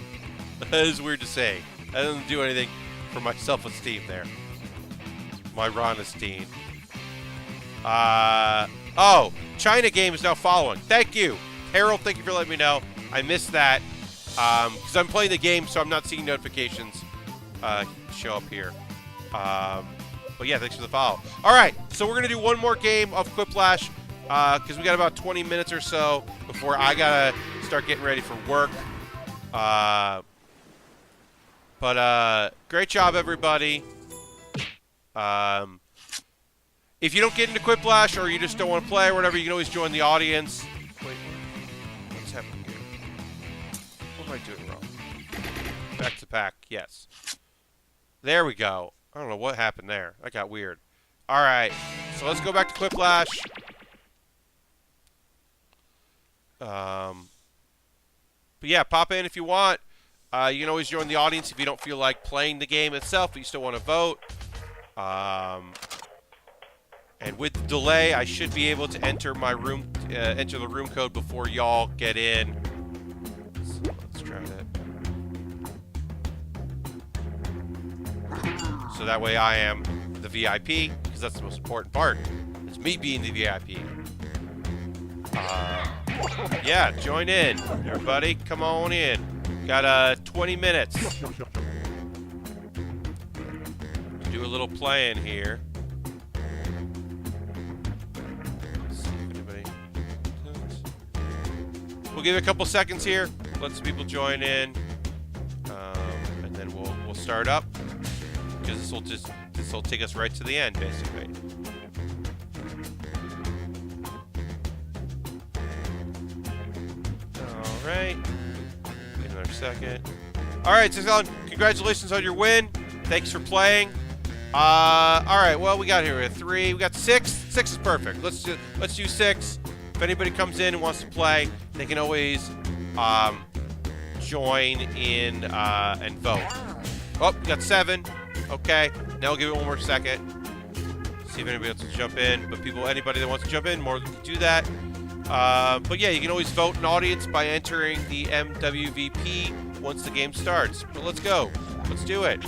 That is weird to say. That doesn't do anything for my self-esteem there. My Ron-esteem. Oh, China Game is now following. Thank you. Harold, thank you for letting me know. I missed that. Because I'm playing the game, so I'm not seeing notifications show up here. But yeah, thanks for the follow. All right, so we're going to do one more game of Quiplash, because we got about 20 minutes or so before I got to start getting ready for work. But great job, everybody. If you don't get into Quiplash or you just don't want to play or whatever, you can always join the audience. Wait, what's happening here? What am I doing wrong? Back to pack, yes. There we go. I don't know what happened there. That got weird. All right, so let's go back to Quiplash. But yeah, pop in if you want. You can always join the audience if you don't feel like playing the game itself, but you still want to vote. And with the delay, I should be able to enter my room, enter the room code before y'all get in. So let's try that. So that way I am the VIP, because that's the most important part. It's me being the VIP. Yeah, join in, everybody. Come on in. Got 20 minutes. Do a little playing here. we'll give it a couple seconds here. Let some people join in, and then we'll start up because this will take us right to the end, basically. All right. Wait another second. All right, Sixon, congratulations on your win. Thanks for playing. All right, well, we got here a 3. We got 6. 6 is perfect. Let's do 6. If anybody comes in and wants to play, they can always join in and vote. Oh, we got 7. Okay, now we'll give it one more second. See if anybody else will jump in. But anybody that wants to jump in, more than can do that. But yeah, you can always vote in audience by entering the MWVP once the game starts. But let's go. Let's do it.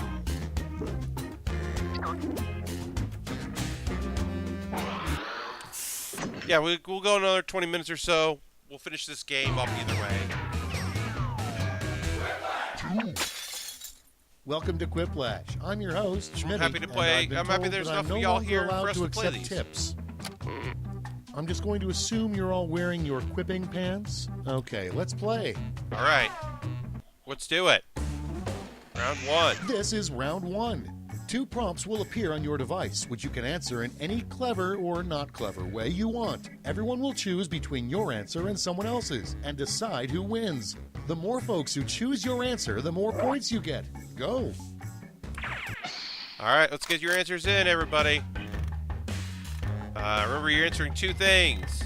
Yeah, we'll go another 20 minutes or so. We'll finish this game up either way. Welcome to Quiplash. I'm your host, Schmitty. I'm happy to play. I'm happy there's enough of y'all here for us to play these. Tips. I'm just going to assume you're all wearing your quipping pants. Okay, let's play. All right. Let's do it. Round 1. This is round 1. 2 prompts will appear on your device, which you can answer in any clever or not clever way you want. Everyone will choose between your answer and someone else's and decide who wins. The more folks who choose your answer, the more points you get. Go. All right, let's get your answers in, everybody. Remember, you're answering 2 things.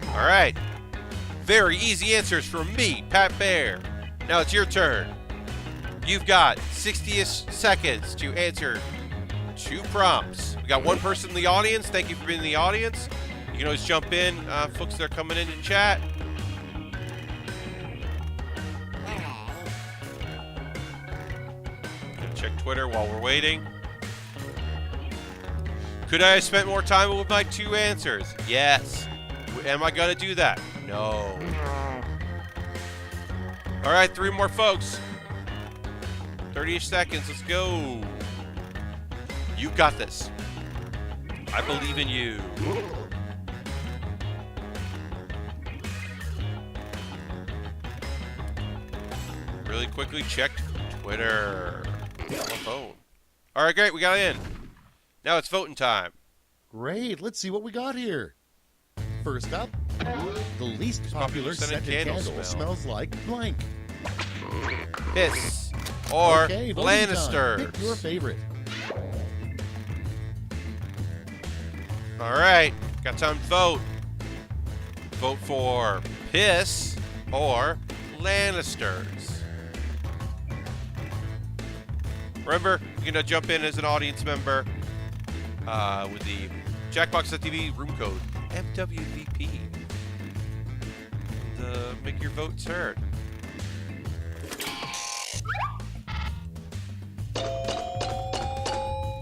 All right. Very easy answers from me, Pat Bear. Now it's your turn. You've got 60-ish seconds to answer 2 prompts. We got 1 person in the audience. Thank you for being in the audience. You can always jump in, folks that are coming in to chat. Gonna check Twitter while we're waiting. Could I have spent more time with my 2 answers? Yes. Am I gonna do that? No. All right, 3 more folks. 30-ish seconds. Let's go. You got this. I believe in you. Really quickly checked Twitter. On my phone. All right, great. We got in. Now it's voting time. Great. Let's see what we got here. First up, the least popular scented candle smells like blank. Piss. Or okay, Lannister. Pick your favorite. All right. Got time to vote. Vote for Piss or Lannisters. Remember, you're going to jump in as an audience member with the Jackbox.tv room code MWVP. And make your votes heard.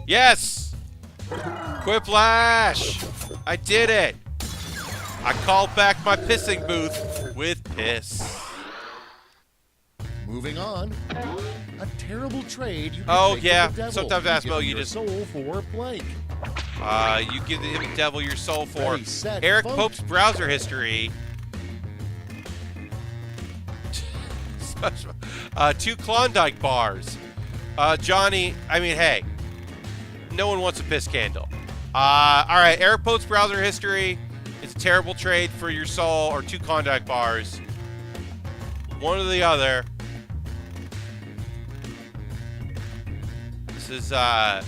Yes! Quiplash! I did it! I called back my pissing booth with piss. Moving on. A terrible trade. You Oh, can yeah. the devil. Sometimes Asmo, you your just... soul for blank. You give the devil your soul for Ready, set, Eric vote. Pope's browser history. 2 Klondike bars. Johnny, I mean, hey. No one wants a piss candle. Alright, Eric Pope's browser history. It's a terrible trade for your soul or 2 Klondike bars. One or the other. This is, I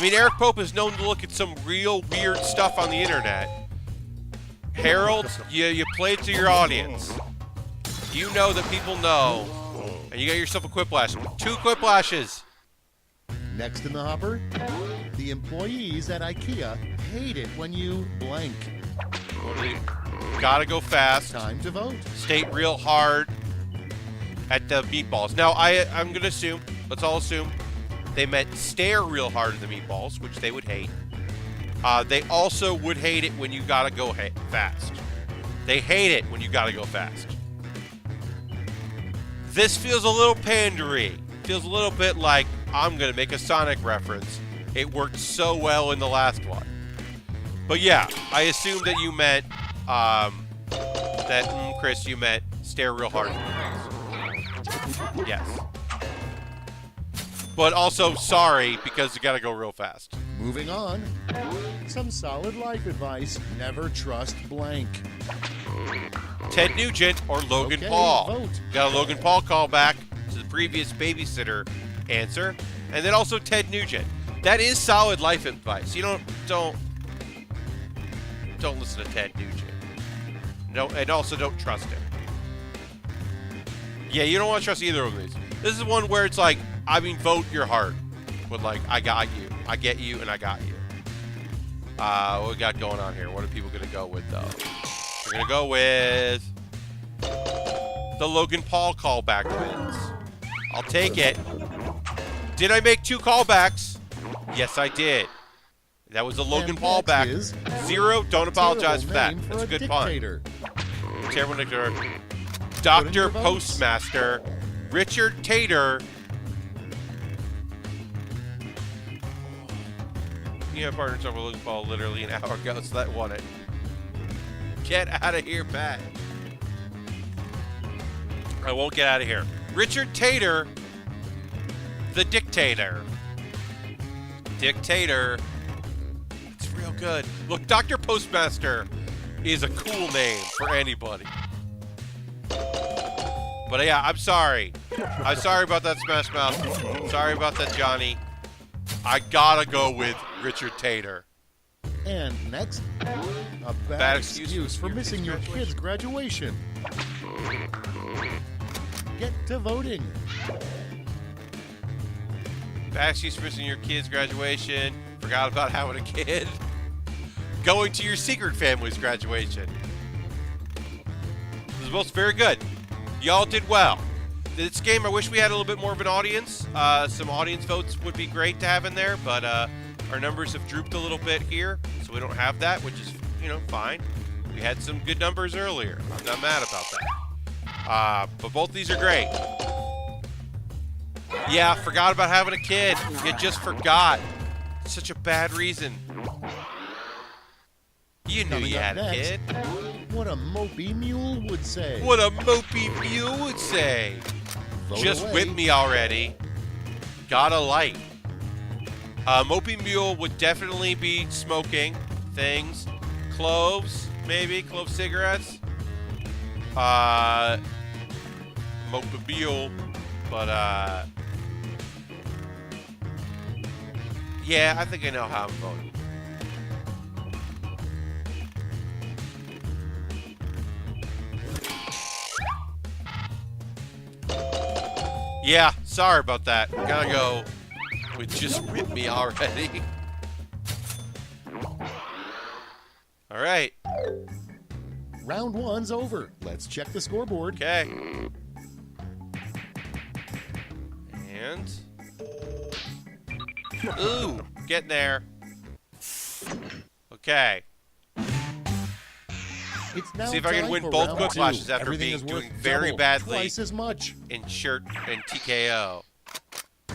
mean, Eric Pope is known to look at some real weird stuff on the internet. Harold, you played to your audience. You know that people know. And you got yourself a Quiplash. 2 Quiplashes. Next in the hopper, the employees at IKEA hate it when you blank. Gotta go fast. Time to vote. State real hard at the meatballs. Now, I'm gonna assume, let's all assume, they meant stare real hard at the meatballs, which they would hate. They also would hate it when you gotta go fast. They hate it when you gotta go fast. This feels a little pandery. Feels a little bit like I'm going to make a Sonic reference. It worked so well in the last one. But yeah, I assume that you meant, Chris, you meant stare real hard in the face. Yes. But also, sorry, because you gotta go real fast. Moving on. Some solid life advice. Never trust blank. Ted Nugent or Logan Okay, Paul. vote. Got a Logan Paul callback to the previous babysitter answer. And then also Ted Nugent. That is solid life advice. You don't listen to Ted Nugent. No, and also don't trust him. Yeah, you don't want to trust either of these. This is one where it's like, I mean, vote your heart. But like, I got you. I get you, and I got you. What we got going on here? What are people going to go with, though? We're going to go with the Logan Paul callback wins. I'll take it. Did I make 2 callbacks? Yes, I did. That was a Logan Paul back. 0, don't apologize for that. That's a good pun. Terrible dictator. Dr. Postmaster. Richard Tater. You have partners over Logan Paul literally an hour ago, so that won it. Get out of here, Pat. I won't get out of here. Richard Tater. The Dictator. Dictator. It's real good. Look, Dr. Postmaster is a cool name for anybody. But yeah, I'm sorry. I'm sorry about that Smash Mouth. Sorry about that, Johnny. I gotta go with Richard Tater. And next, a bad excuse for missing your kid's graduation. Get to voting. Bad excuse for missing your kid's graduation. Forgot about having a kid. Going to your secret family's graduation. This is both very good. Y'all did well. This game, I wish we had a little bit more of an audience. Some audience votes would be great to have in there, but our numbers have drooped a little bit here, so we don't have that, which is, fine. We had some good numbers earlier. I'm not mad about that. But both these are great. Yeah, forgot about having a kid. You just forgot. Such a bad reason. You knew you had a kid. What a mopey mule would say. What a mopey mule would say. Vote Just away. whip me already. Got a light. Mopey mule would definitely be smoking things. Cloves, maybe. Clove cigarettes. Mopey mule. But, yeah, I think I know how I'm voting. Yeah, sorry about that. Gotta go with just whip me already. Alright. Round 1's over. Let's check the scoreboard. Okay. And... Ooh, getting there. Okay. It's now See if I can time win for both round Quick 2. Flashes after Everything is doing worth very double, badly twice as much. in Shirt and TKO.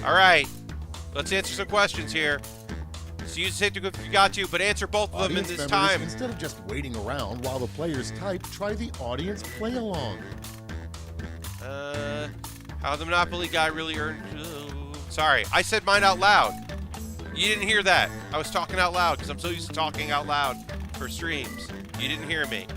Alright. Let's answer some questions here. So use hit if you got to, but answer both of them in Audience this members, time. Instead of just waiting around while the players type, try the audience play along. How the Monopoly guy really earned... Sorry, I said mine out loud. You didn't hear that. I was talking out loud because I'm so used to talking out loud for streams. You didn't hear me.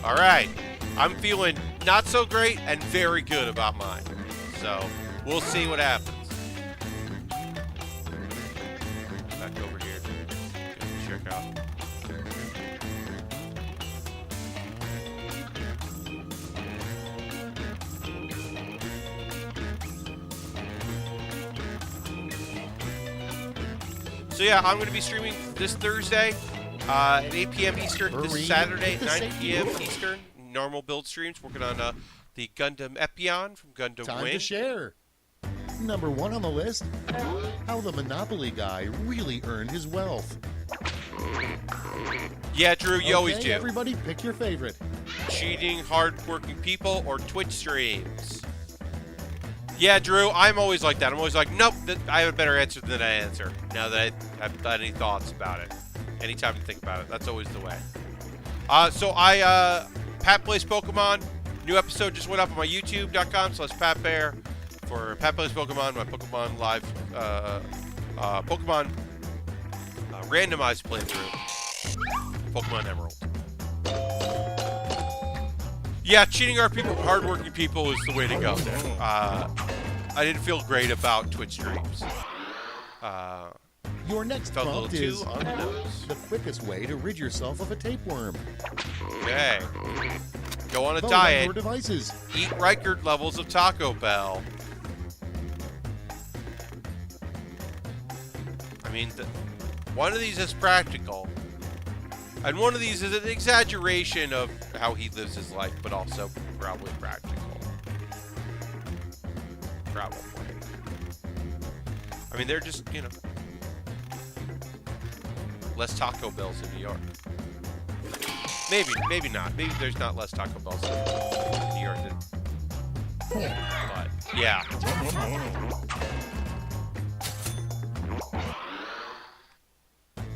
All right. I'm feeling not so great and very good about mine. So we'll see what happens. Back over here. Check out. So yeah, I'm going to be streaming this Thursday at 8 p.m. Eastern, this Saturday, 9 p.m. Eastern. Normal build streams, working on the Gundam Epion from Gundam Time Wing. to share. Number 1 on the list, how the Monopoly guy really earned his wealth. Yeah, Drew, you always do. Everybody pick your favorite. Cheating, hard-working people, or Twitch streams. Yeah, Drew, I'm always like that. I'm always like, nope, I have a better answer than I answer. Now that I haven't had any thoughts about it. Any time to think about it. That's always the way. So Pat Plays Pokemon. New episode just went up on my youtube.com/PatBear for Pat Plays Pokemon, my Pokemon Live, Pokemon randomized playthrough. Pokemon Emerald. Yeah, cheating hardworking people is the way to go. I didn't feel great about Twitch streams. Your next Felt a prompt little is too on the nose. the quickest way to rid yourself of a tapeworm. Okay. Go on a Vote on diet. your devices. Eat record levels of Taco Bell. I mean, one of these is practical. And one of these is an exaggeration of how he lives his life, but also probably practical. Probably. I mean, they're just, you know, less Taco Bells in New York. Maybe not. Maybe there's not less Taco Bells in New York than... But, yeah.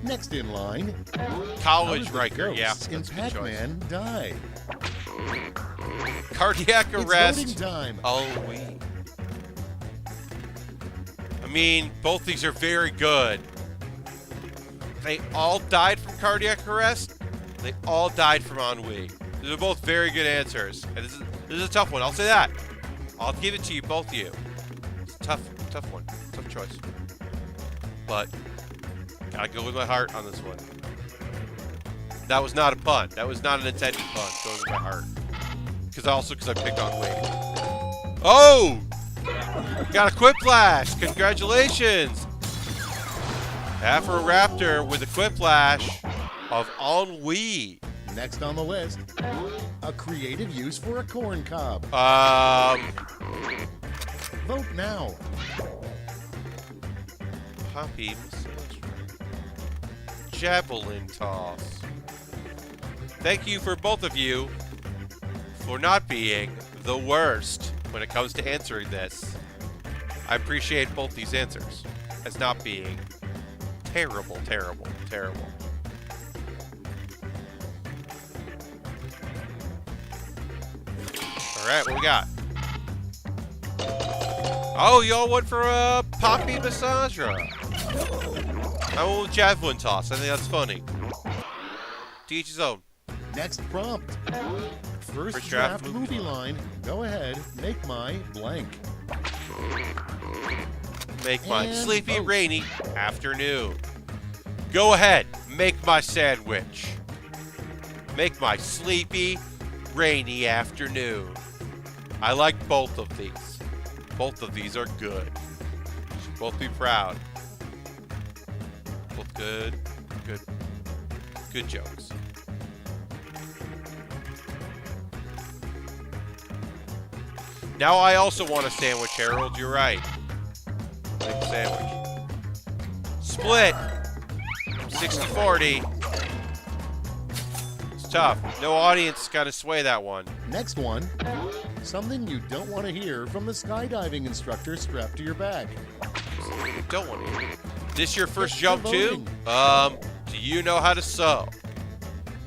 Next in line, College how did the Riker, yeah. ghosts in That's a good choice. Pac-Man die? Cardiac It's arrest. voting time. Oh, wait. I mean, both these are very good. They all died from cardiac arrest. They all died from ennui. These are both very good answers. And this is a tough one. I'll say that. I'll give it to you, both of you. It's a tough one. Tough choice. But gotta go with my heart on this one. That was not a pun. That was not an intended pun. Going with my heart. Because I picked ennui. Oh! Got a Quiplash! Congratulations! Afro Raptor with a Quiplash of ennui. Next on the list, a creative use for a corn cob. Vote now. Poppy massage. Javelin toss. Thank you for both of you for not being the worst when it comes to answering this. I appreciate both these answers as not being terrible. Alright, what we got? Oh, y'all went for a Poppy Massager. I went with Javelin Toss. I think that's funny. To each his own. Next prompt. First First draft draft movie line. Go ahead, make my blank. Make my And sleepy, vote. rainy afternoon. Go ahead, make my sandwich. Make my sleepy, rainy afternoon. I like both of these. Both of these are good. Should both be proud. Both good jokes. Now I also want a sandwich, Harold. You're right. Make a sandwich. Split. 60-40. It's tough. No audience got to sway that one. Next one. Something you don't want to hear from the skydiving instructor strapped to your back. Don't want to hear. This your first It's jump the too? voting. Do you know how to sew?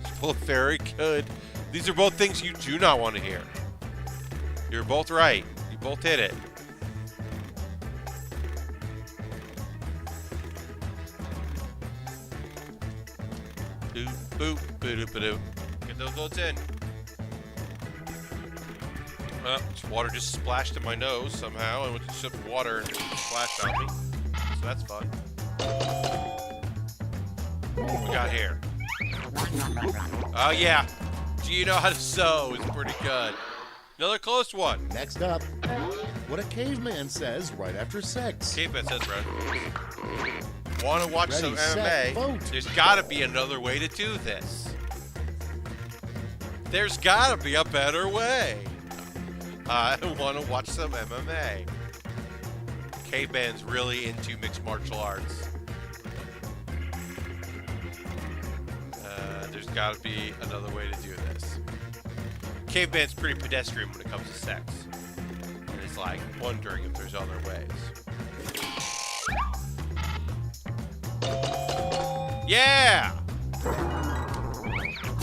It's both very good. These are both things you do not want to hear. You're both right. You both hit it. Boop, boop, boop, boop. Get those votes in. Water just splashed in my nose somehow. I went to sip of water and it splashed on me. So that's fun. What we got here? Oh, yeah. Do you know how to sew? Is pretty good. Another close one. Next up, what a caveman says right after sex. Caveman says right. Want to watch Ready, some set, MMA? vote. There's got to be another way to do this. There's got to be a better way. I want to watch some MMA. K-Band's really into mixed martial arts. There's got to be another way to do this. K-Band's pretty pedestrian when it comes to sex. And it's like wondering if there's other ways. Yeah!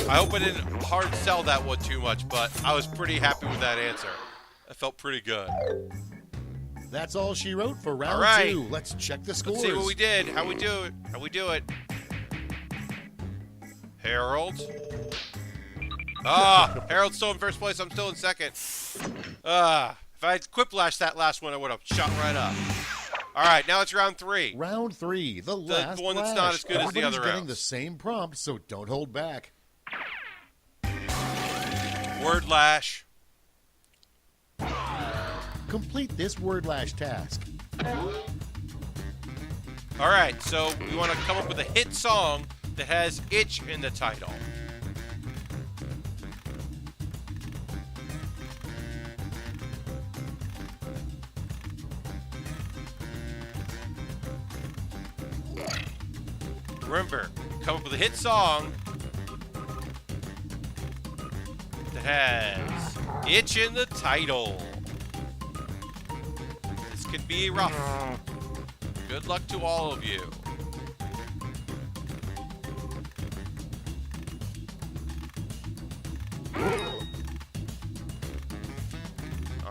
I hope I didn't hard sell that one too much, but I was pretty happy with that answer. I felt pretty good. That's all she wrote for round All right. 2. Let's check the scores. Let's see what we did. How we do it. Harold. Harold's still in first place. I'm still in second. If I had quiplash that last one, I would have shot right up. All right, now it's round 3. Round 3, the last one that's lash. not as good as the Everybody's other getting rounds. the same prompt, so don't hold back. Word lash. Complete this word lash task. All right, so we want to come up with a hit song that has itch in the title. Remember, come up with a hit song that has itch in the title. This can be rough. Good luck to all of you.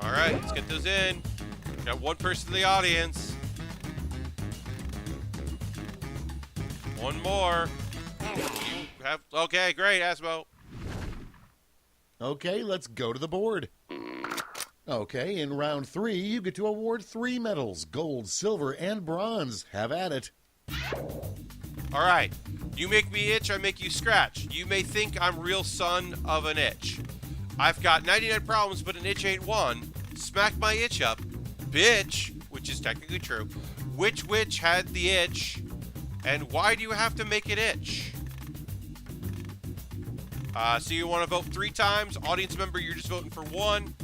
All right, let's get those in. Got one person in the audience. One more. You have okay, great, Asmo. Okay, let's go to the board. Okay, in round 3, you get to award 3 medals, gold, silver, and bronze. Have at it. All right. You make me itch, I make you scratch. You may think I'm real son of an itch. I've got 99 problems, but an itch ain't one. Smack my itch up. Bitch, which is technically true. Which witch had the itch? And why do you have to make it itch? So you want to vote 3 times. Audience member, you're just voting for 1.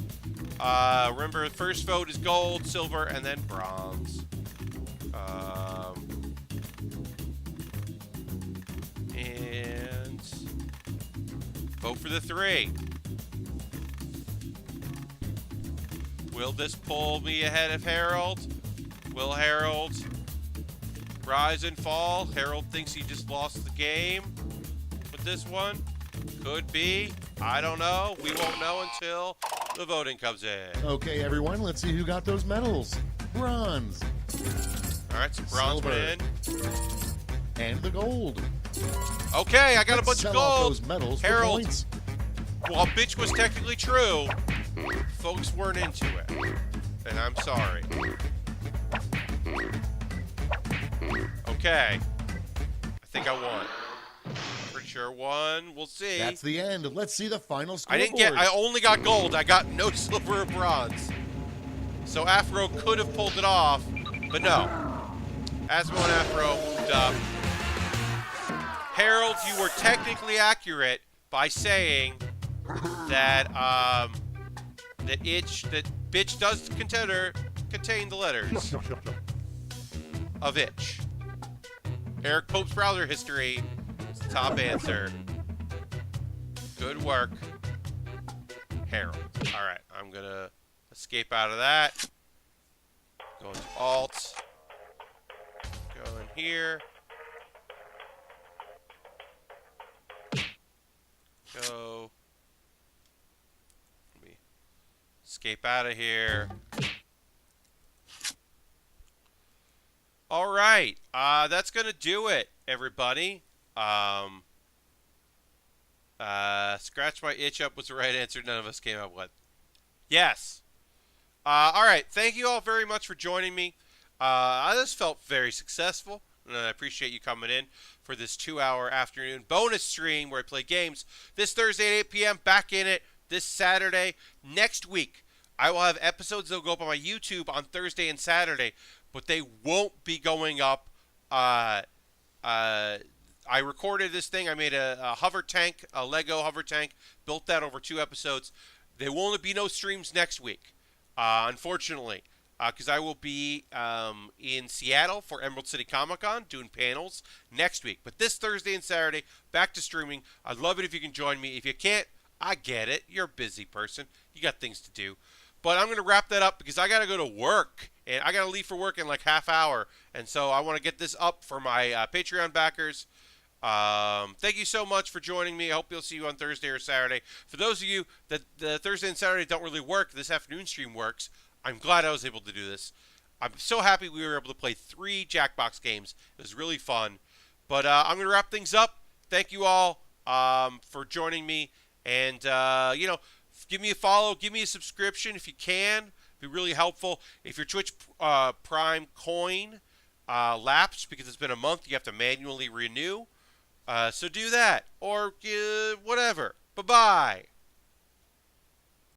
Remember, the first vote is gold, silver, and then bronze. And vote for the 3. Will this pull me ahead of Harold? Will Harold rise and fall? Harold thinks he just lost the game with this one. Could be. I don't know. We won't know until the voting comes in. Okay, everyone, let's see who got those medals. Bronze. All right, so bronze Silver. win. And the gold. Okay, I got a Let's bunch of sell off gold. those medals for Harold, points. while bitch was technically true, folks weren't into it. And I'm sorry. Okay. I think I won. Pretty sure won. We'll see. That's the end. Let's see the final I scoreboard. didn't get. I only got gold. I got no silver or bronze. So Afro could have pulled it off, but no. Asmo and Afro moved up. Harold, you were technically accurate by saying that that bitch does contain the letters of itch. Eric Pope's browser history is the top answer. Good work, Harold. All right, I'm gonna escape out of that. Go into Alt. Go in here. Go. Let me escape out of here. All right, that's gonna do it, everybody. Scratch my itch up was the right answer. None of us came up with. Yes. All right. Thank you all very much for joining me. This felt very successful, and I appreciate you coming in for this 2-hour afternoon bonus stream where I play games this Thursday at 8 p.m. Back in it this Saturday. Next week, I will have episodes that will go up on my YouTube on Thursday and Saturday, but they won't be going up Uh, I recorded this thing. I made a hover tank, a Lego hover tank. Built that over 2 episodes. There will only be no streams next week, unfortunately, because I will be in Seattle for Emerald City Comic Con doing panels next week. But this Thursday and Saturday, back to streaming. I'd love it if you can join me. If you can't, I get it. You're a busy person. You got things to do. But I'm going to wrap that up because I got to go to work. And I got to leave for work in like half hour. And so I want to get this up for my Patreon backers. Thank you so much for joining me. I hope you'll see you on Thursday or Saturday. For those of you that the Thursday and Saturday don't really work, this afternoon stream works. I'm glad I was able to do this. I'm so happy we were able to play 3 Jackbox games. It was really fun. But I'm going to wrap things up. Thank you all for joining me. And, give me a follow. Give me a subscription if you can. It'd be really helpful. If your Twitch Prime coin lapsed because it's been a month, you have to manually renew. So do that. Or whatever. Bye-bye.